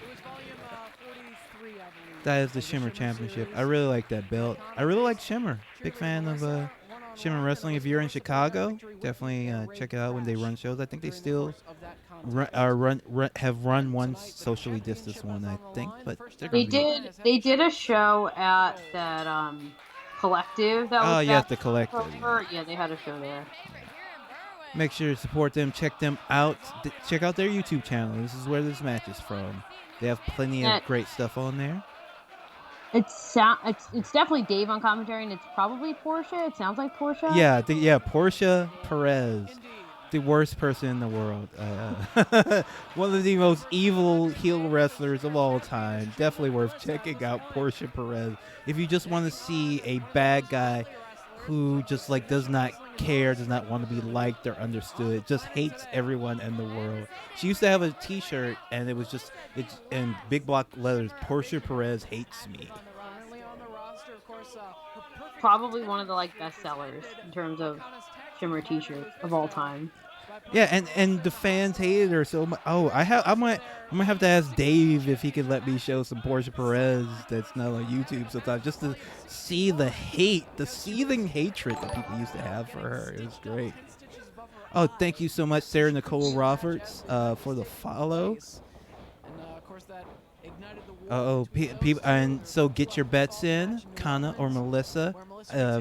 That is the Shimmer Championship. I really like that belt. I really like Shimmer. Big fan of Shimmer Wrestling. If you're in Chicago, definitely check it out when they run shows. I think they still have run one socially distanced one, I think. But they did a show at that collective that was. Oh yeah, the collective. Yeah, they had a show there. Make sure to support them. Check them out. Check out their YouTube channel. This is where this match is from. They have plenty of great stuff on there. It's definitely Dave on commentary, and it's probably Portia. It sounds like Portia. Yeah, Portia Perez, the worst person in the world. One of the most evil heel wrestlers of all time. Definitely worth checking out Portia Perez if you just want to see a bad guy who just like does not care, does not want to be liked or understood, just hates everyone in the world. She used to have a T-shirt, and it was just it's in big block letters: Portia Perez hates me. Probably one of the like best sellers in terms of Shimmer t-shirts of all time. Yeah, and the fans hated her so much. Oh, I might have to ask Dave if he could let me show some Portia Perez that's not on YouTube sometime, just to see the hate, the seething hatred that people used to have for her. It was great. Oh, thank you so much, Sarah Nicole Roberts, for the follow. People, and so get your bets in, Kana or Melissa.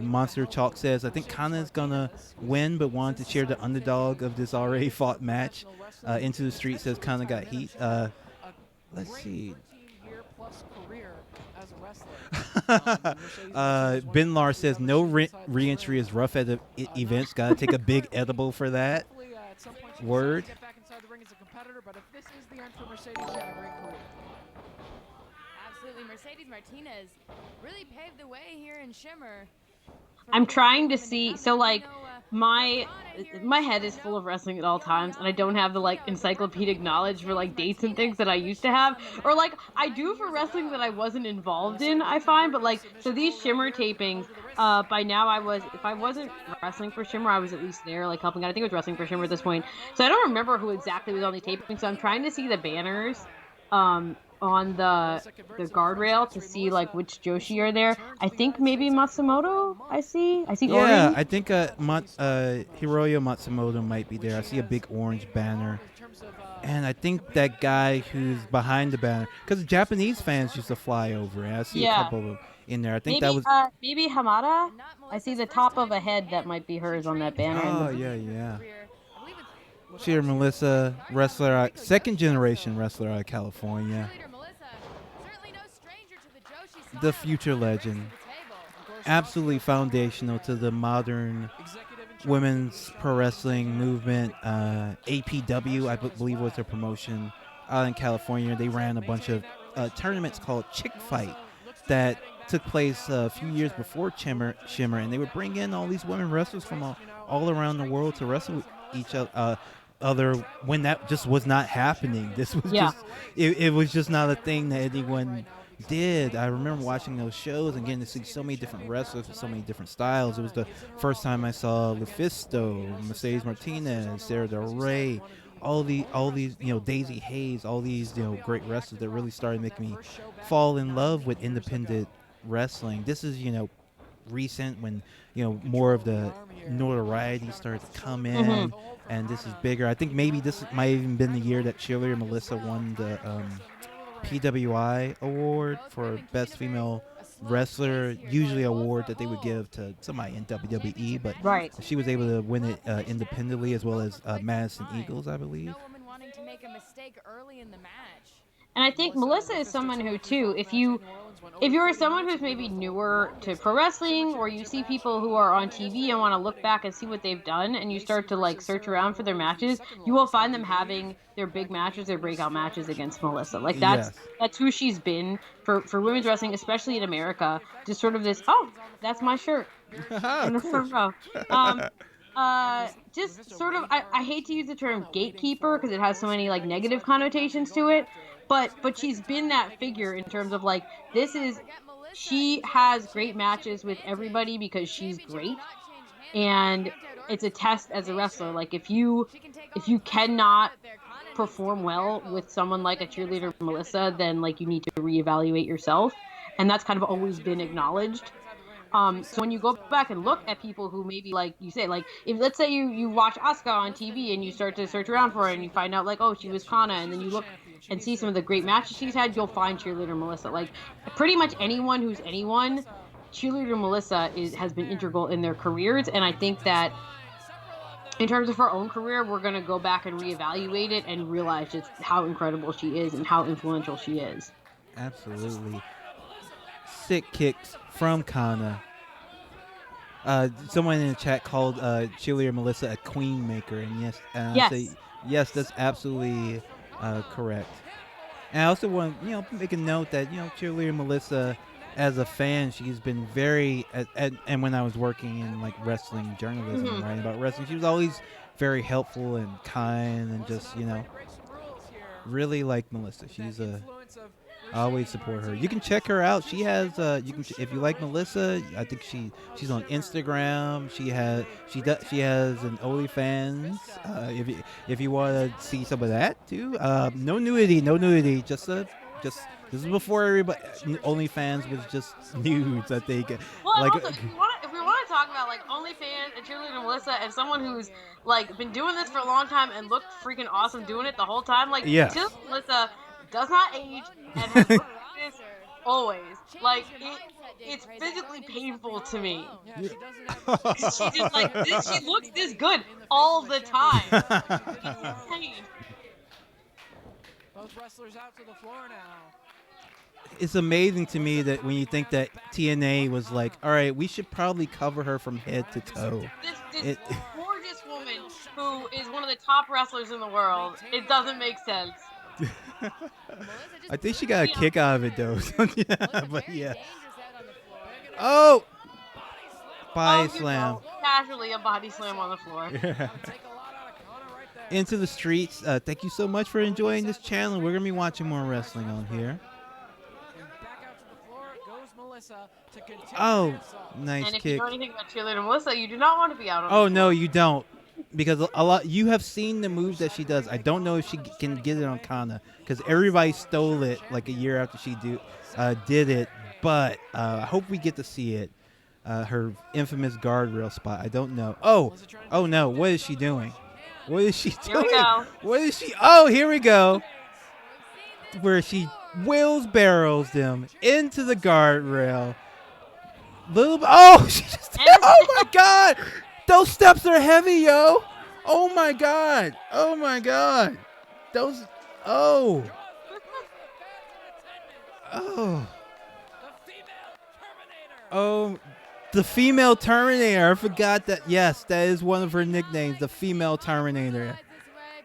Monster Chalk says, I think Kana is gonna win, but wanted to cheer the underdog of this already fought match. Into the Street says Kana got heat. Let's see. Ben Lar says no re-entry is rough at events. Gotta take a big edible for that. Word. Absolutely, Mercedes Martinez really paved the way here in Shimmer. I'm trying to see. So like my head is full of wrestling at all times, and I don't have the like encyclopedic knowledge for like dates and things that I used to have, or like I do for wrestling that I wasn't involved in. I find, but like so these Shimmer tapings. By now if I wasn't wrestling for Shimmer, I was at least there like helping out. I think I was wrestling for Shimmer at this point, so I don't remember who exactly was on the taping. So I'm trying to see the banners. On the guardrail to see like which Joshi are there. I think maybe Matsumoto. I see. Yeah, orange. I think Hiroyo Matsumoto might be there. I see a big orange banner. And I think that guy who's behind the banner, because Japanese fans used to fly over, and I see a couple of them in there. I think maybe, that was. maybe Hamada. I see the top of a head that might be hers on that banner. Oh, yeah. Cheerleader Melissa, wrestler, second generation wrestler out of California. The future legend. Absolutely foundational to the modern women's pro wrestling movement. APW, I believe, was their promotion out in California. They ran a bunch of tournaments called Chick Fight that took place a few years before Shimmer, and they would bring in all these women wrestlers from all around the world to wrestle with each other when that just was not happening. This was just it was just not a thing that anyone did. I remember watching those shows and getting to see so many different wrestlers with so many different styles. It was the first time I saw Lufisto, Mercedes Martinez, Sarah Del Rey, all these Daisy Hayes, all these great wrestlers that really started making me fall in love with independent wrestling. This is recent when more of the notoriety started to come in, and this is bigger. I think maybe this might have even been the year that Cheerleader Melissa won the PWI award for best female wrestler, usually an award that they would give to somebody in WWE, but she was able to win it independently, as well as Madison Eagles, I believe. And I think Melissa is someone who, too, if you're someone who's maybe newer to pro wrestling, or you see people who are on TV and want to look back and see what they've done, and you start to like search around for their matches, you will find them having their big matches, their breakout matches against Melissa. Like that's who she's been for women's wrestling, especially in America. Just sort of this, that's my shirt in the front row. Just sort of, I hate to use the term gatekeeper because it has so many like negative connotations to it. But she's been that figure in terms of like she has great matches with everybody because she's great, and it's a test as a wrestler. Like if you cannot perform well with someone like a Cheerleader Melissa, then like you need to reevaluate yourself, and that's kind of always been acknowledged. So when you go back and look at people who maybe, like you say, like if let's say you watch Asuka on TV and you start to search around for her and you find out like, oh, she was Kana, and then you look and see some of the great matches she's had, you'll find Cheerleader Melissa. Like pretty much anyone who's anyone, Cheerleader Melissa has been integral in their careers, and I think that in terms of her own career, we're going to go back and reevaluate it and realize just how incredible she is and how influential she is. Absolutely. Sick kicks from Kana. Someone in the chat called Cheerleader Melissa a queen maker, and I say yes, that's absolutely correct. And I also want to make a note that Cheerleader Melissa as a fan, she's been very, and when I was working in like wrestling journalism and writing about wrestling, she was always very helpful and kind and just really like Melissa. She's a I always support her. You can check her out. She has you can if you like Melissa. I think she's on Instagram. She has an OnlyFans. If you want to see some of that too. No nudity, no nudity. Just this is before everybody OnlyFans was just nudes. I think. Well, Like also, if we want to talk about like OnlyFans and Cheerleader Melissa and someone who's like been doing this for a long time and looked freaking awesome doing it the whole time, like yes. Cheerleader Melissa does not age and has looked like this always. Like it's physically painful to me. Yeah, she She just like this, she looks this good all the time. It's insane. Both wrestlers out to the floor now. It's amazing to me that when you think that TNA was like, all right, we should probably cover her from head to toe. This gorgeous woman who is one of the top wrestlers in the world. It doesn't make sense. I think she got a kick out of it though. But yeah. Oh, body slam. Casually a body slam on the floor. Into the streets. Thank you so much for enjoying this channel. We're gonna be watching more wrestling on here. Oh, nice and if kick. you know anything about Cheerleader Melissa, you do not want to be out on the Oh no, you don't, because a lot you have seen the moves that she does. I don't know if she can get it on Kana because everybody stole it like a year after she did it. But I hope we get to see it. Her infamous guardrail spot. I don't know. Oh no, what is she doing? What is she doing? Here we go. What is she? Oh, here we go. Where she wheels-barrels them into the guardrail. Oh, she just. Oh my God! Those steps are heavy, yo. Oh my God! Oh my God! Those. Oh. Oh. Oh. The female Terminator. I forgot that. Yes, that is one of her nicknames. The female Terminator.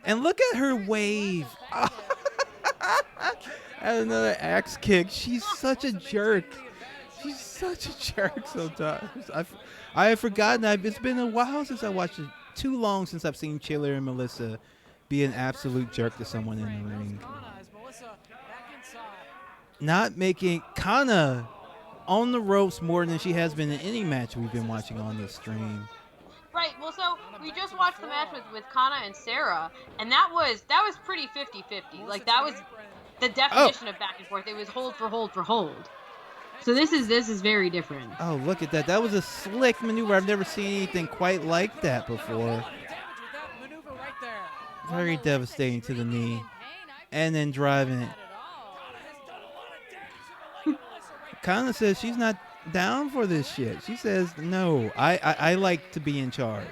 And look at her wave. And another axe kick. She's such a jerk. She's such a jerk sometimes. I have forgotten. It's been a while since I watched it. Too long since I've seen Cheerleader Melissa be an absolute jerk to someone in the ring. Not making Kana on the ropes more than she has been in any match we've been watching on this stream. Right. Well, so we just watched the match with Kana and Sarah, and that was pretty 50-50. Like that was the definition of back and forth. It was hold for hold for hold. So this is very different. Oh, look at that. That was a slick maneuver. I've never seen anything quite like that before. Very devastating to the knee. And then driving it. Kana says she's not down for this shit. She says, no, I like to be in charge.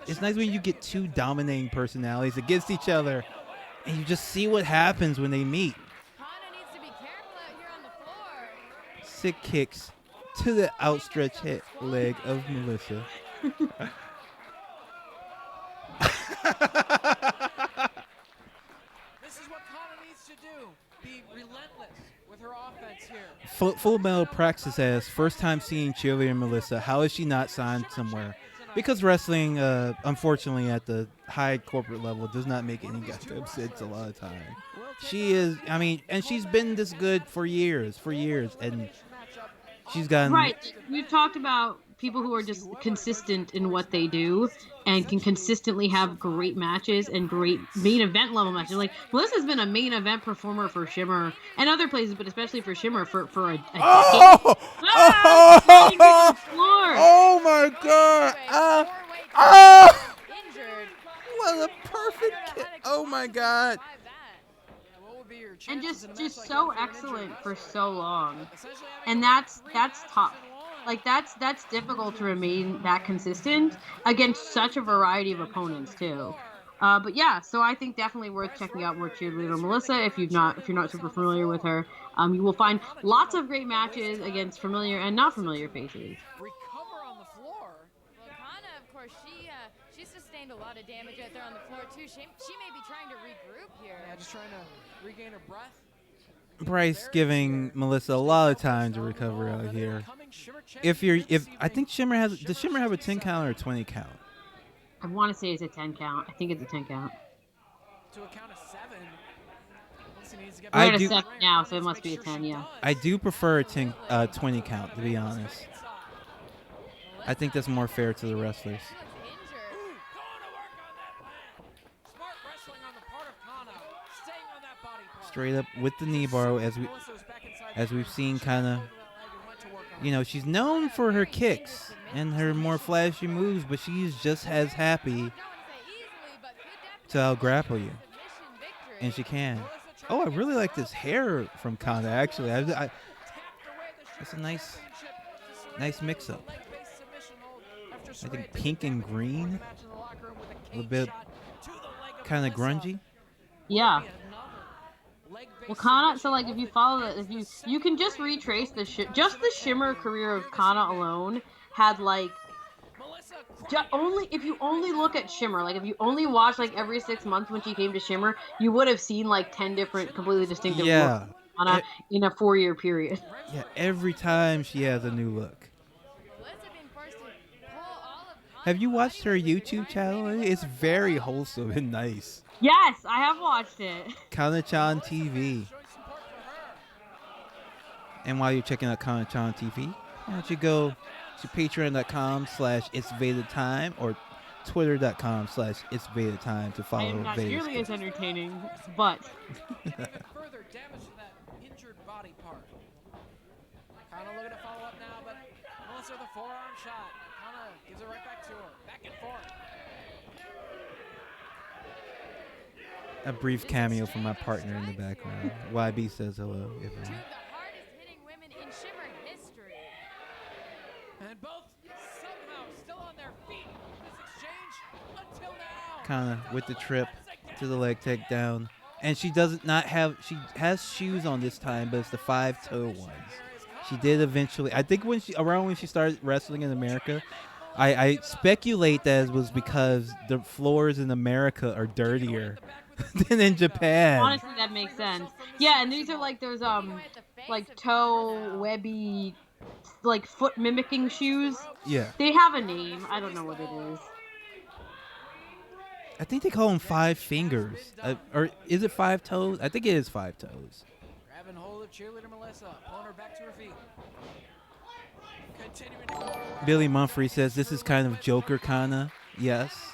It's nice when you get two dominating personalities against each other and you just see what happens when they meet. Sick kicks to the outstretched leg of Melissa. This is what Kana needs to do. Be relentless with her offense here. Full Metal Praxis says, first time seeing Cheerleader Melissa. How is she not signed somewhere? Because wrestling, unfortunately, at the high corporate level, does not make any goddamn sense a lot of time. She is, I mean, and she's been this good for years, and she's gotten... Right. We've talked about people who are just consistent in what they do and can consistently have great matches and great main event level matches. Like, Melissa's been a main event performer for Shimmer and other places, but especially for Shimmer for a decade. Oh! Oh my God! Oh! What a perfect kick! Oh my God! And just so excellent for so long, and that's tough. Like that's difficult to remain that consistent against such a variety of opponents too. But yeah, so I think definitely worth checking out more Cheerleader Melissa if you're not super familiar with her. You will find lots of great matches against familiar and not familiar faces. Recover on the floor. Well, Kana, of course, she sustained a lot of damage out there on the floor too. She may be trying to regroup here. Yeah, just trying to regain her breath. Bryce giving Melissa a lot of time to recover out here. If I think does Shimmer have a 10 count or a 20 count? I want to say it's a 10 count. I think it's a 10 count. To a count of 7. We're at a 7 now, so it must be a 10, yeah. I do prefer a 20 count, to be honest. I think that's more fair to the wrestlers. Straight up with the knee bar, as we've seen, Kana. You know, she's known for her kicks and her more flashy moves, but she's just as happy to out-grapple you, and she can. Oh, I really like this hair from Kana. Actually, it's a nice mix-up. I think pink and green, a little bit kind of grungy. Yeah. Well, Kana. So, like, if you follow that, if you can just retrace the Shimmer career of Kana alone had like. If you only look at Shimmer, like if you only watch like every 6 months when she came to Shimmer, you would have seen like 10 different completely distinctive looks in a 4-year period. Yeah, every time she has a new look. Have you watched her YouTube channel? It's very wholesome and nice. Yes, I have watched it. Kana-chan TV. And while you're checking out Kana-chan TV, why don't you go to patreon.com/itsvedatime or twitter.com/itsvedatime to follow I am not Veda nearly Scott. as entertaining, but Further damage to that injured body part. Kana looking to follow up now, but Melissa with a forearm shot. Kana gives it right back to her. Back and forth. A brief cameo from my partner in the background. YB says hello, everyone. And both somehow still on their feet. This exchange until now. Kana with the trip to the leg takedown. And she has shoes on this time, but it's the 5-toe ones. She did eventually, I think when she started wrestling in America, I speculate that it was because the floors in America are dirtier than in Japan. Honestly, that makes sense. Yeah, and these are like those like toe webby, like foot mimicking shoes. Yeah. They have a name. I don't know what it is. I think they call them 5 fingers. Or is it 5 toes? I think it is 5 toes. Grabbing hold of Cheerleader Melissa, pulling her back to her feet. Billy Mumphrey says this is kind of Joker Kana. Yes.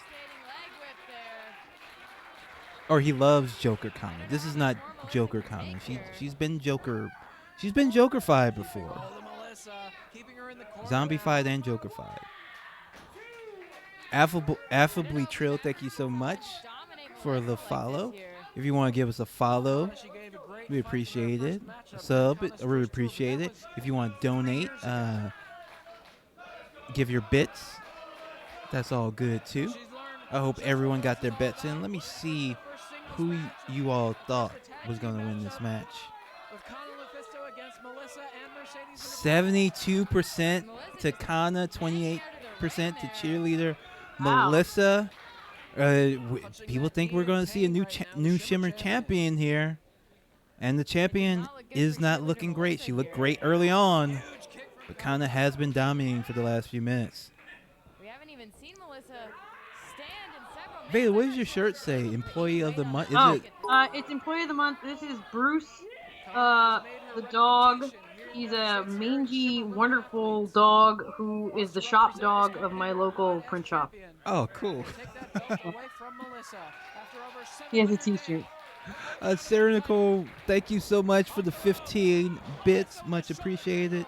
Or he loves Joker Kana. This is not Joker Kana. She's been Joker-fied before. Zombie-fied and Joker-fied. Affably Trill, thank you so much for the follow. If you want to give us a follow, we appreciate it. Sub, we appreciate it. If you want to donate, give your bits. That's all good too. I hope everyone got their bets in. Let me see who you all thought was going to win this match. 72% to Kana, 28% to Cheerleader Melissa. People think we're going to see a new Shimmer champion here. And the champion is not looking great. She looked great early on, but Kana has been dominating for the last few minutes. We haven't even seen Melissa stand in several minutes. Veda, what does your shirt say? Employee of the month? It's Employee of the Month. This is Bruce, the dog. He's a mangy, wonderful dog who is the shop dog of my local print shop. Oh, cool. He has a t-shirt. Sarah Nicole, thank you so much for the 15 bits. Much appreciated.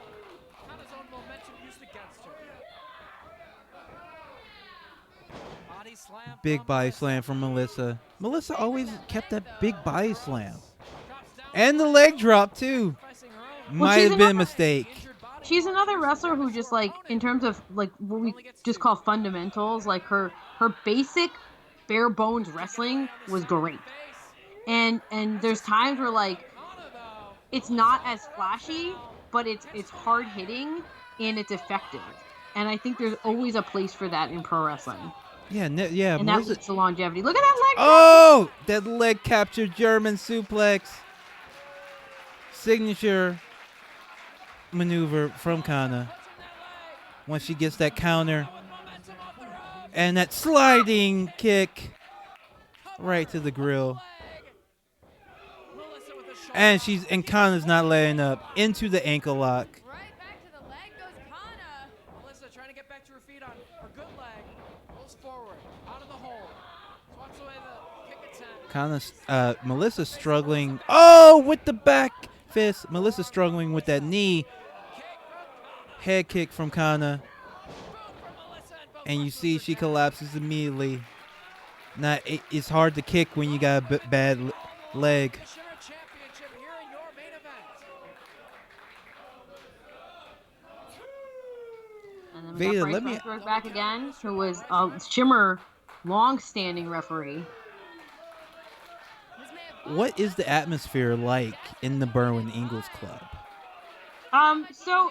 Big body slam from Melissa. Melissa always kept that big body slam. And the leg drop, too. Might have been a mistake. She's another wrestler who just, like, in terms of, like, what we just call fundamentals, like, her basic bare bones wrestling was great. And there's times where, like, it's not as flashy, but it's hard hitting and it's effective. And I think there's always a place for that in pro wrestling. Yeah, and Melissa, that leads to longevity. Look at that leg. Oh, that leg capture German suplex. signature maneuver from Kana. Once she gets that counter and that sliding kick right to the grill. And Kana's not letting up into the ankle lock. Right back to the leg goes Kana. Melissa trying to get back to her feet on her good leg. Goes forward, out of the hole. Swats away the kick attempt. Melissa's struggling. Oh, with the back fist. Melissa's struggling with that knee. Head kick from Kana. And you see she collapses immediately. It's hard to kick when you got a bad leg. And then we Veda, got let Bryce me- Westbrook back again, who was a Shimmer long-standing referee. What is the atmosphere like in the Berwyn Ingalls Club? So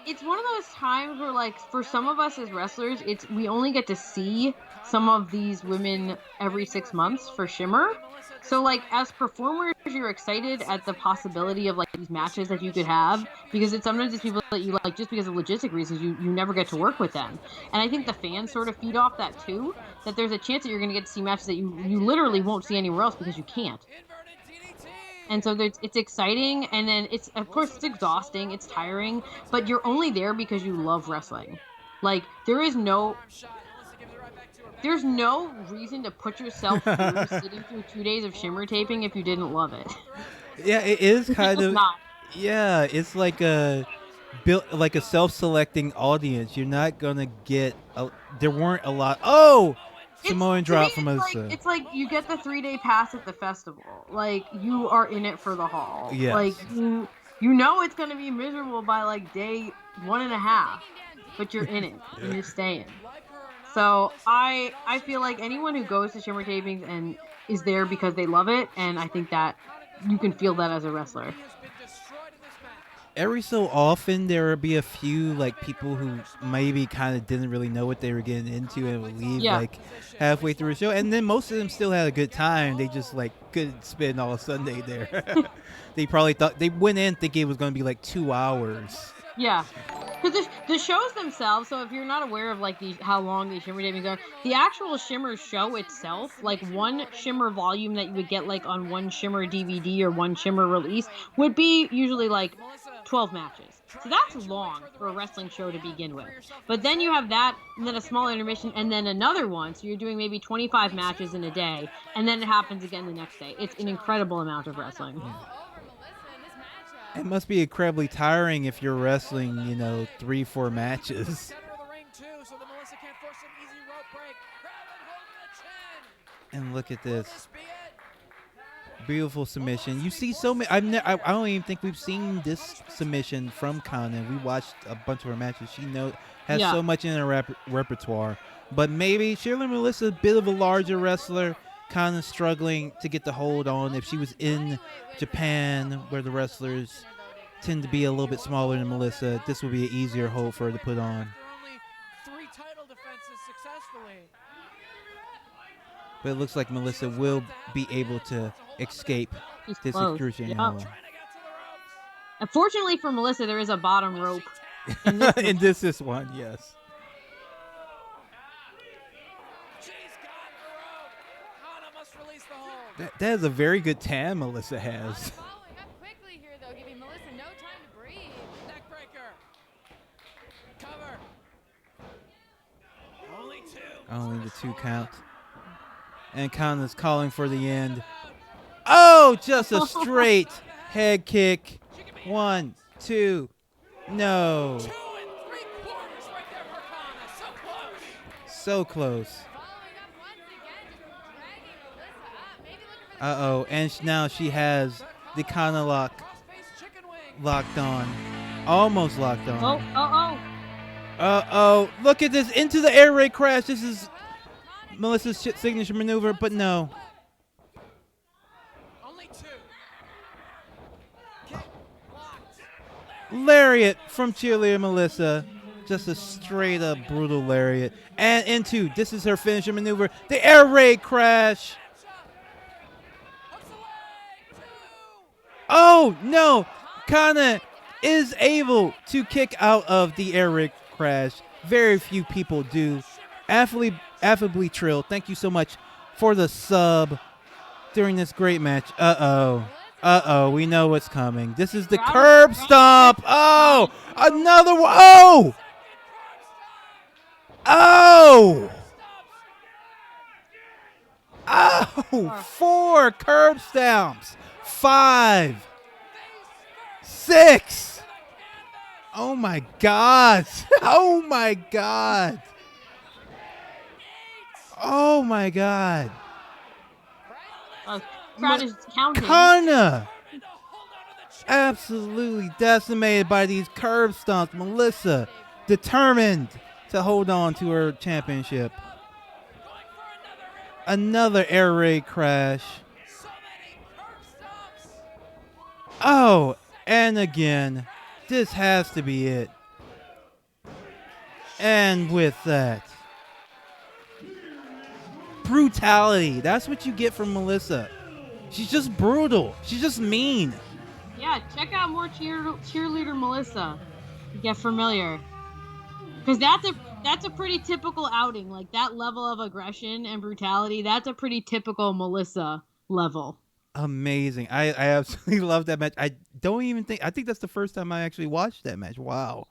it's one of those times where, like, for some of us as wrestlers, we only get to see some of these women every 6 months for Shimmer. So, like, as performers, you're excited at the possibility of, like, these matches that you could have, because sometimes it's people that you like just because of logistic reasons you never get to work with them. And I think the fans sort of feed off that too, that there's a chance that you're going to get to see matches that you literally won't see anywhere else because you can't. And so it's exciting, and then it's exhausting, it's tiring, but you're only there because you love wrestling. Like, there's no reason to put yourself through sitting through 2 days of Shimmer taping if you didn't love it. Yeah, it is kind of. Not. Yeah, it's like a self-selecting audience. You're not gonna get. There weren't a lot. Oh, Samoan drop from Melissa. It's like you get the 3-day pass at the festival. Like, you are in it for the haul. Yes. Like, you know it's gonna be miserable by like day 1.5, but you're in it and you're staying. So I feel like anyone who goes to Shimmer tapings and is there because they love it, and I think that you can feel that as a wrestler. Every so often there will be a few like people who maybe kind of didn't really know what they were getting into and would leave like halfway through a show, and then most of them still had a good time. They just like couldn't spend all Sunday there. They probably thought they went in thinking it was going to be like 2 hours. Yeah, because the shows themselves. So if you're not aware of like how long these Shimmer tapings are, the actual Shimmer show itself, like one Shimmer volume that you would get like on one Shimmer DVD or one Shimmer release, would be usually like 12 matches. So that's long for a wrestling show to begin with. But then you have that, and then a small intermission, and then another one. So you're doing maybe 25 matches in a day, and then it happens again the next day. It's an incredible amount of wrestling. It must be incredibly tiring if you're wrestling, 3-4 matches. And look at this. Beautiful submission. You see so many. I don't even think we've seen this submission from Kana. We watched a bunch of her matches. She has so much in her repertoire. But maybe Cheerleader Melissa, a bit of a larger wrestler, kind of struggling to get the hold on. If she was in Japan, where the wrestlers tend to be a little bit smaller than Melissa, this would be an easier hold for her to put on. But it looks like Melissa will be able to escape this excruciating hold. Unfortunately for Melissa, there is a bottom rope. In this one, yes. That is a very good tan Melissa has. Following up quickly here, though, giving Melissa no time to breathe. Neckbreaker. Cover. Only the 2 count. And Kana's calling for the end. Oh, just a straight head kick. 1, 2. No. 2 3/4 right there for Kana. So close. So close. Following up once again, just dragging Melissa up. Maybe looking for the Uh-oh. And now she has the Kana lock crossface chicken wing. locked on. Almost locked on. Oh. Uh-oh. Look at this. Into the air raid crash. This is Melissa's signature maneuver, but no. Only 2. Kick blocked. Lariat from Cheerleader Melissa. Just a straight up brutal lariat. And into, this is her finisher maneuver, the air raid crash. Hooks the leg. 2. Oh, no. Kana is able to kick out of the air rig crash. Very few people do. Affably Trill, thank you so much for the sub during this great match. Uh-oh, we know what's coming. This is the curb stomp. Oh, another one. Oh! Oh, 4 curb stomps. 5, 6. Oh my God. Oh my God. Oh my God. Crowd is counting. Kana absolutely decimated by these curb stomps. Melissa determined to hold on to her championship. Another air raid crash. Oh, and again, this has to be it. And with that, brutality. That's what you get from Melissa. She's just brutal. She's just mean. Yeah, check out more cheerleader Melissa. Get familiar, because that's a pretty typical outing. Like that level of aggression and brutality. That's a pretty typical Melissa level. Amazing. I absolutely love that match. I think that's the first time I actually watched that match. Wow.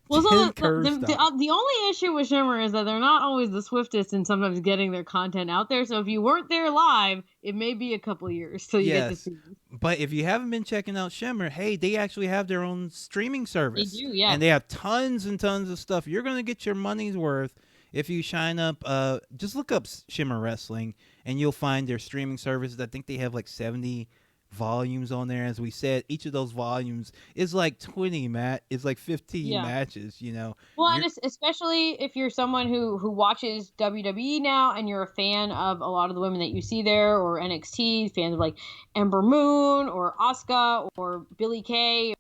Well, so the only issue with Shimmer is that they're not always the swiftest in sometimes getting their content out there. So if you weren't there live, it may be a couple years till you get to see. But if you haven't been checking out Shimmer, hey, they actually have their own streaming service. They do, yeah. And they have tons and tons of stuff. You're going to get your money's worth if you sign up. Just look up Shimmer Wrestling, and you'll find their streaming services. I think they have like 70 volumes on there. As we said, each of those volumes is like 15 matches, you know. Well, and especially if you're someone who watches WWE now and you're a fan of a lot of the women that you see there, or NXT, fans of like Ember Moon or Asuka or Billie Kay,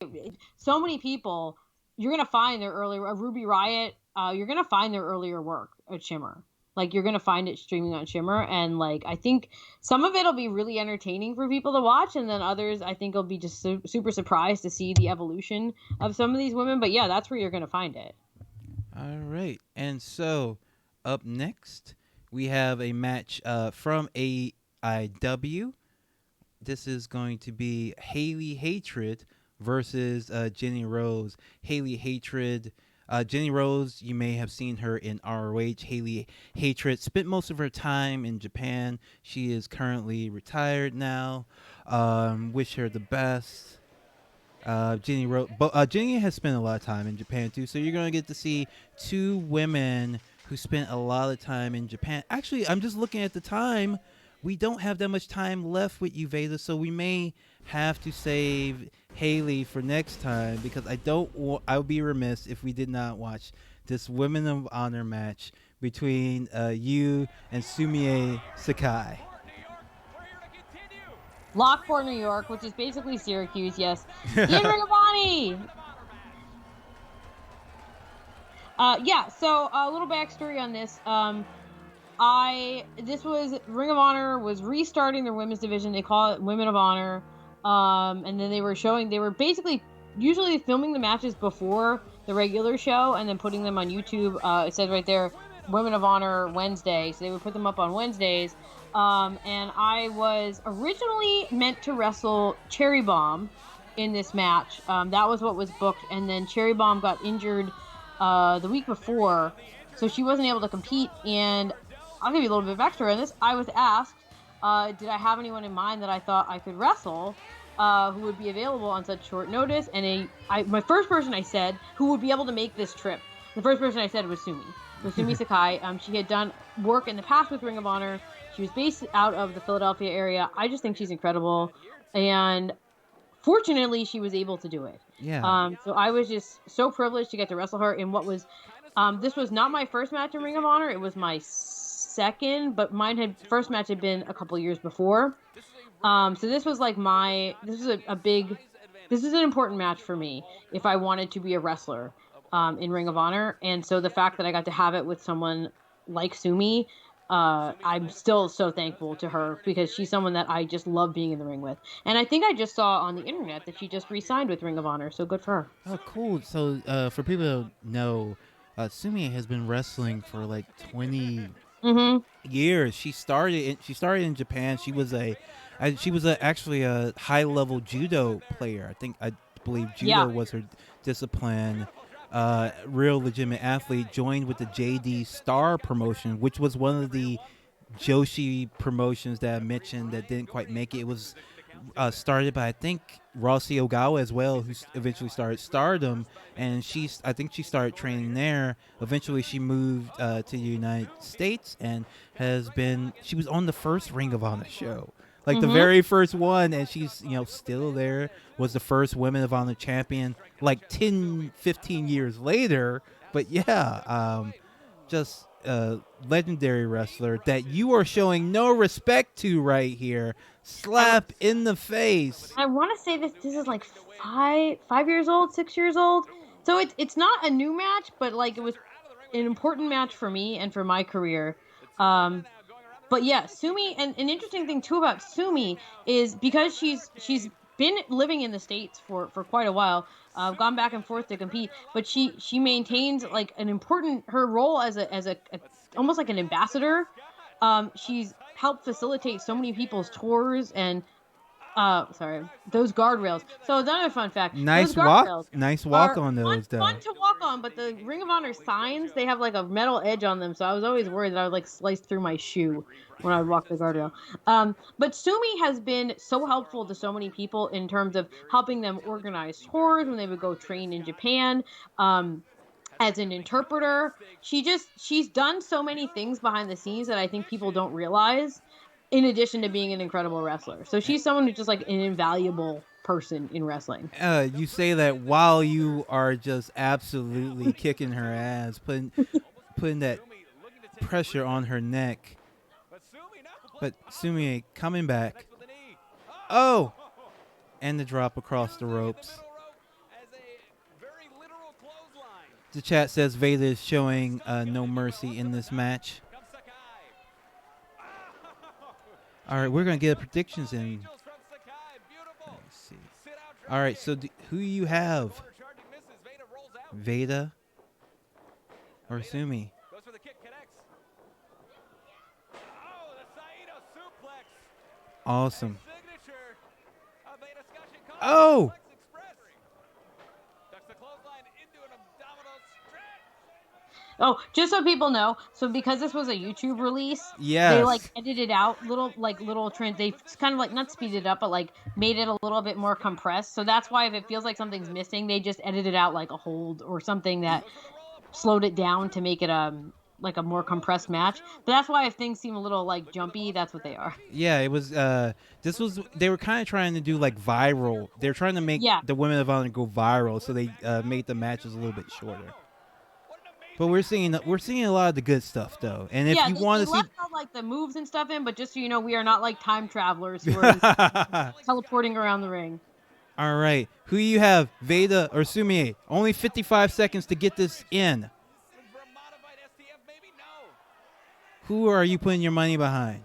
so many people, you're gonna find their earlier Ruby Riott, you're gonna find their earlier work at Shimmer. Like, you're going to find it streaming on Shimmer, and, like, I think some of it will be really entertaining for people to watch, and then others, I think, will be just super surprised to see the evolution of some of these women. But, yeah, that's where you're going to find it. All right. And so, up next, we have a match from AIW. This is going to be Haley Hatred versus Jenny Rose. Haley Hatred... Jenny Rose, you may have seen her in ROH. Haley Hatred spent most of her time in Japan. She is currently retired now. Wish her the best. Jenny has spent a lot of time in Japan too, so you're going to get to see two women who spent a lot of time in Japan. Actually, I'm just looking at the time. We don't have that much time left with you, VEDA, so we may have to save Haley for next time, because I would be remiss if we did not watch this Women of Honor match between you and Sumie Sakai. Lockport, New York, which is basically Syracuse, yes. In Ring of Honor! So a little backstory on this. Ring of Honor was restarting their women's division. They call it Women of Honor. And then they were basically usually filming the matches before the regular show and then putting them on YouTube. It says right there, Women of Honor Wednesday. So they would put them up on Wednesdays. And I was originally meant to wrestle Cherry Bomb in this match. That was what was booked. And then Cherry Bomb got injured the week before, so she wasn't able to compete. And I'll give you a little bit of backstory on this. I was asked, did I have anyone in mind that I thought I could wrestle who would be available on such short notice? And my first person I said who would be able to make this trip, the first person I said was Sumie Sakai. She had done work in the past with Ring of Honor. She was based out of the Philadelphia area. I just think she's incredible. And fortunately, she was able to do it. Yeah. So I was just so privileged to get to wrestle her in what was, this was not my first match in Ring of Honor. It was my second, but first match had been a couple years before. So this was like this is an important match for me if I wanted to be a wrestler in Ring of Honor. And so the fact that I got to have it with someone like Sumie I'm still so thankful to her because she's someone that I just love being in the ring with. And I think I just saw on the internet that she just re-signed with Ring of Honor, so good for her. Oh, cool. So, for people who know, Sumi has been wrestling for like 20 years. She started in Japan. She was actually a high level judo player. I believe judo was her discipline. Real legitimate athlete. Joined with the JD Star promotion, which was one of the Joshi promotions that I mentioned that didn't quite make it. It was started by I think Rossi Ogawa as well, who eventually started Stardom, and I think she started training there. Eventually, she moved to the United States and she was on the first Ring of Honor show, like the very first one, and she's still there. Was the first Women of Honor champion like 10, 15 years later. But yeah, just a legendary wrestler that you are showing no respect to right here. Slap in the face. I want to say this is like 5 years old, 6 years old. So it's not a new match, but like it was an important match for me and for my career. But yeah, Sumi, and an interesting thing too about Sumi is because she's been living in the States for quite a while, gone back and forth to compete, but she maintains like her role as a almost like an ambassador. She's helped facilitate so many people's tours and those guardrails. So another fun fact. Nice those walk are on those though. fun to walk on, but the Ring of Honor signs, they have like a metal edge on them, so I was always worried that I would like slice through my shoe when I would walk the guardrail. But Sumi has been so helpful to so many people in terms of helping them organize tours when they would go train in Japan. As an interpreter, she's done so many things behind the scenes that I think people don't realize, in addition to being an incredible wrestler. So she's someone who's just like an invaluable person in wrestling. You say that while you are just absolutely kicking her ass, putting that pressure on her neck. But Sumi coming back. Oh! And the drop across the ropes. The chat says VEDA is showing no mercy in this match. All right, we're going to get predictions in. Let's see. All right, so who you have? VEDA or Sumi? Awesome. Oh! Oh, just so people know, so because this was a YouTube release, yes, they like edited out little trends. They kind of like not speeded it up, but like made it a little bit more compressed. So that's why if it feels like something's missing, they just edited out like a hold or something that slowed it down to make it like a more compressed match. But that's why if things seem a little like jumpy, that's what they are. Yeah, it was they were kind of trying to do like viral. They're trying to make the Women of Honor go viral, so they made the matches a little bit shorter. But we're seeing a lot of the good stuff though, and if you want to see out, like the moves and stuff in, but just so you know, we are not like time travelers who are teleporting around the ring. All right, who you have, VEDA or Sumi? Only 55 seconds to get this in. Who are you putting your money behind?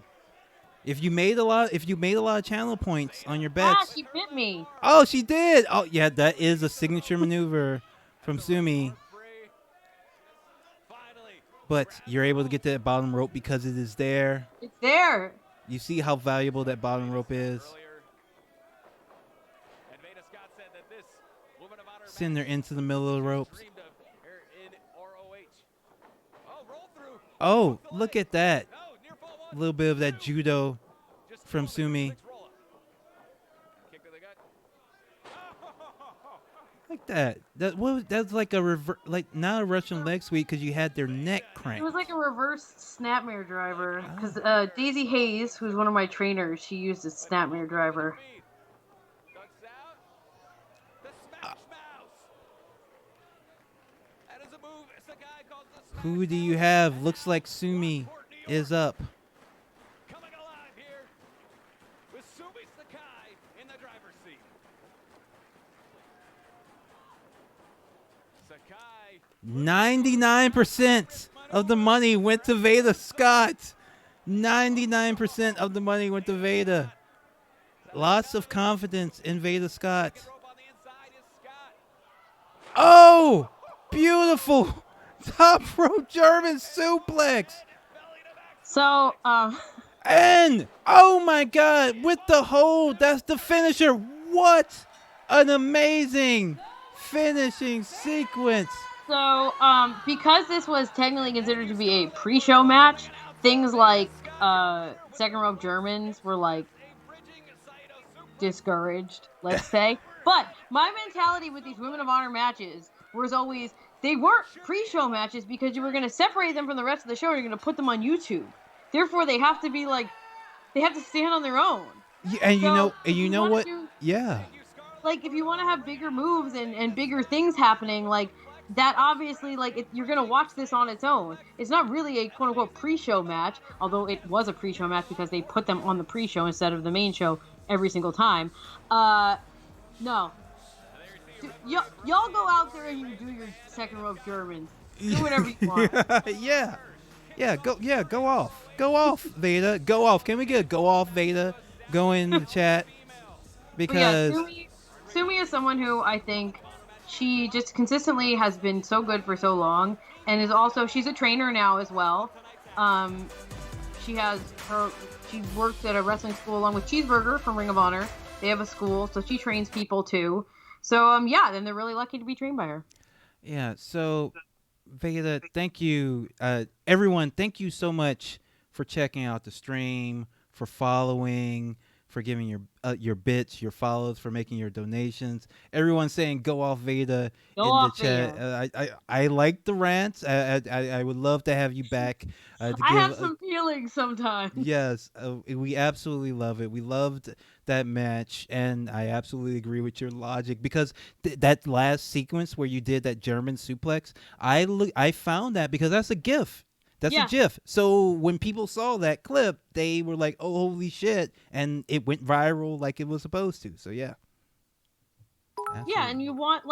If you made a lot of channel points on your bets. Ah, she bit me. Oh, she did. Oh, yeah, that is a signature maneuver from Sumi. But you're able to get that bottom rope because it is there. It's there. You see how valuable that bottom rope is? Send her into the middle of the ropes. Oh, look at that. A little bit of that judo from Sumi. Like that. That's like a not a Russian leg sweep because you had their neck cranked. It was like a reverse snapmare driver because Daisy Hayes, who's one of my trainers, she used a snapmare driver. Who do you have? Looks like Sumi is up. Coming alive here with Sumi Sakai in the driver's seat. Sakai. 99% of the money went to VEDA Scott. 99% of the money went to VEDA. Lots of confidence in VEDA Scott. Oh, beautiful. Top rope German suplex. So, And, oh my God, with the hold, that's the finisher. What an amazing finishing sequence. So, because this was technically considered to be a pre-show match, things like second rope Germans were like discouraged, let's say. But my mentality with these Women of Honor matches was always they weren't pre-show matches because you were going to separate them from the rest of the show and you're going to put them on YouTube. Therefore, they have to be like they have to stand on their own. Yeah, and So, you know what? Yeah. Like if you want to have bigger moves and bigger things happening, like that obviously you're gonna watch this on its own. It's not really a quote unquote pre-show match, although it was a pre-show match because they put them on the pre-show instead of the main show every single time. No. Y'all go out there and you do your second rope Germans. Do whatever you want. Go off. Go off, VEDA. Go off. Can we get a go off, VEDA? Go in the chat. Because Sumi is someone who I think she just consistently has been so good for so long, and she's a trainer now as well. She works at a wrestling school along with Cheeseburger from Ring of Honor. They have a school, so she trains people too. So then they're really lucky to be trained by her. Yeah. So VEDA, thank you, everyone. Thank you so much for checking out the stream, for following, for giving your bits, your follows, for making your donations. Everyone saying "Go off VEDA" in the chat. I like the rants. I would love to have you back. I have some feelings sometimes. Yes, we absolutely love it. We loved that match, and I absolutely agree with your logic because that last sequence where you did that German suplex, I found that because that's a GIF. That's a GIF. So when people saw that clip, they were like, "Oh, holy shit!" and it went viral like it was supposed to. So yeah. Absolutely. Yeah, and you want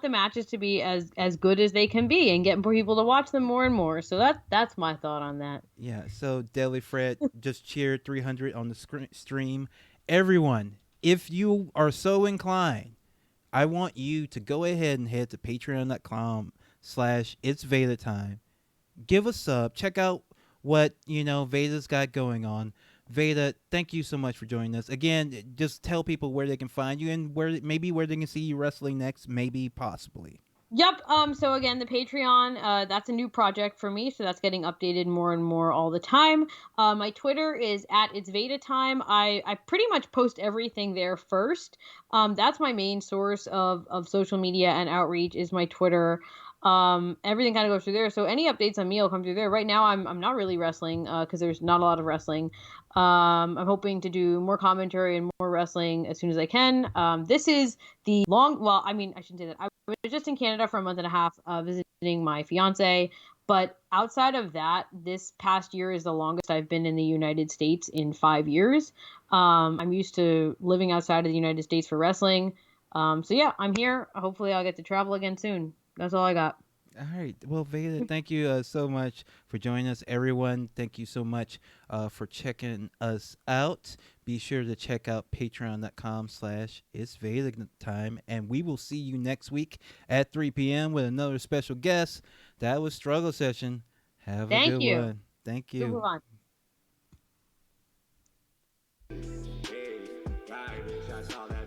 the matches to be as good as they can be and get people to watch them more and more. So that's my thought on that. Yeah. So Deli Fred just cheered 300 on the stream. Everyone, if you are so inclined, I want you to go ahead and head to patreon.com/It's VEDA Time. Give a sub. Check out what VEDA's got going on. VEDA, thank you so much for joining us. Again, just tell people where they can find you and where they can see you wrestling next, maybe, possibly. Yep. So again, the Patreon, that's a new project for me, so that's getting updated more and more all the time. My Twitter is @It's VEDA Time. I pretty much post everything there first. That's my main source of social media and outreach is my Twitter. Everything kind of goes through there. So any updates on me will come through there. Right now, I'm not really wrestling because there's not a lot of wrestling. I'm hoping to do more commentary and more wrestling as soon as I can. This is the I shouldn't say that. I was just in Canada for a month and a half visiting my fiance. But outside of that, this past year is the longest I've been in the United States in 5 years. I'm used to living outside of the United States for wrestling. So yeah, I'm here. Hopefully I'll get to travel again soon. That's all I got. All right. Well, VEDA, thank you so much for joining us. Everyone, thank you so much for checking us out. Be sure to check out patreon.com/It's VEDA Time. And we will see you next week at 3 p.m. with another special guest. That was Struggle Session. Have a good one. Thank you. Super fun. Hey, right, shots all that.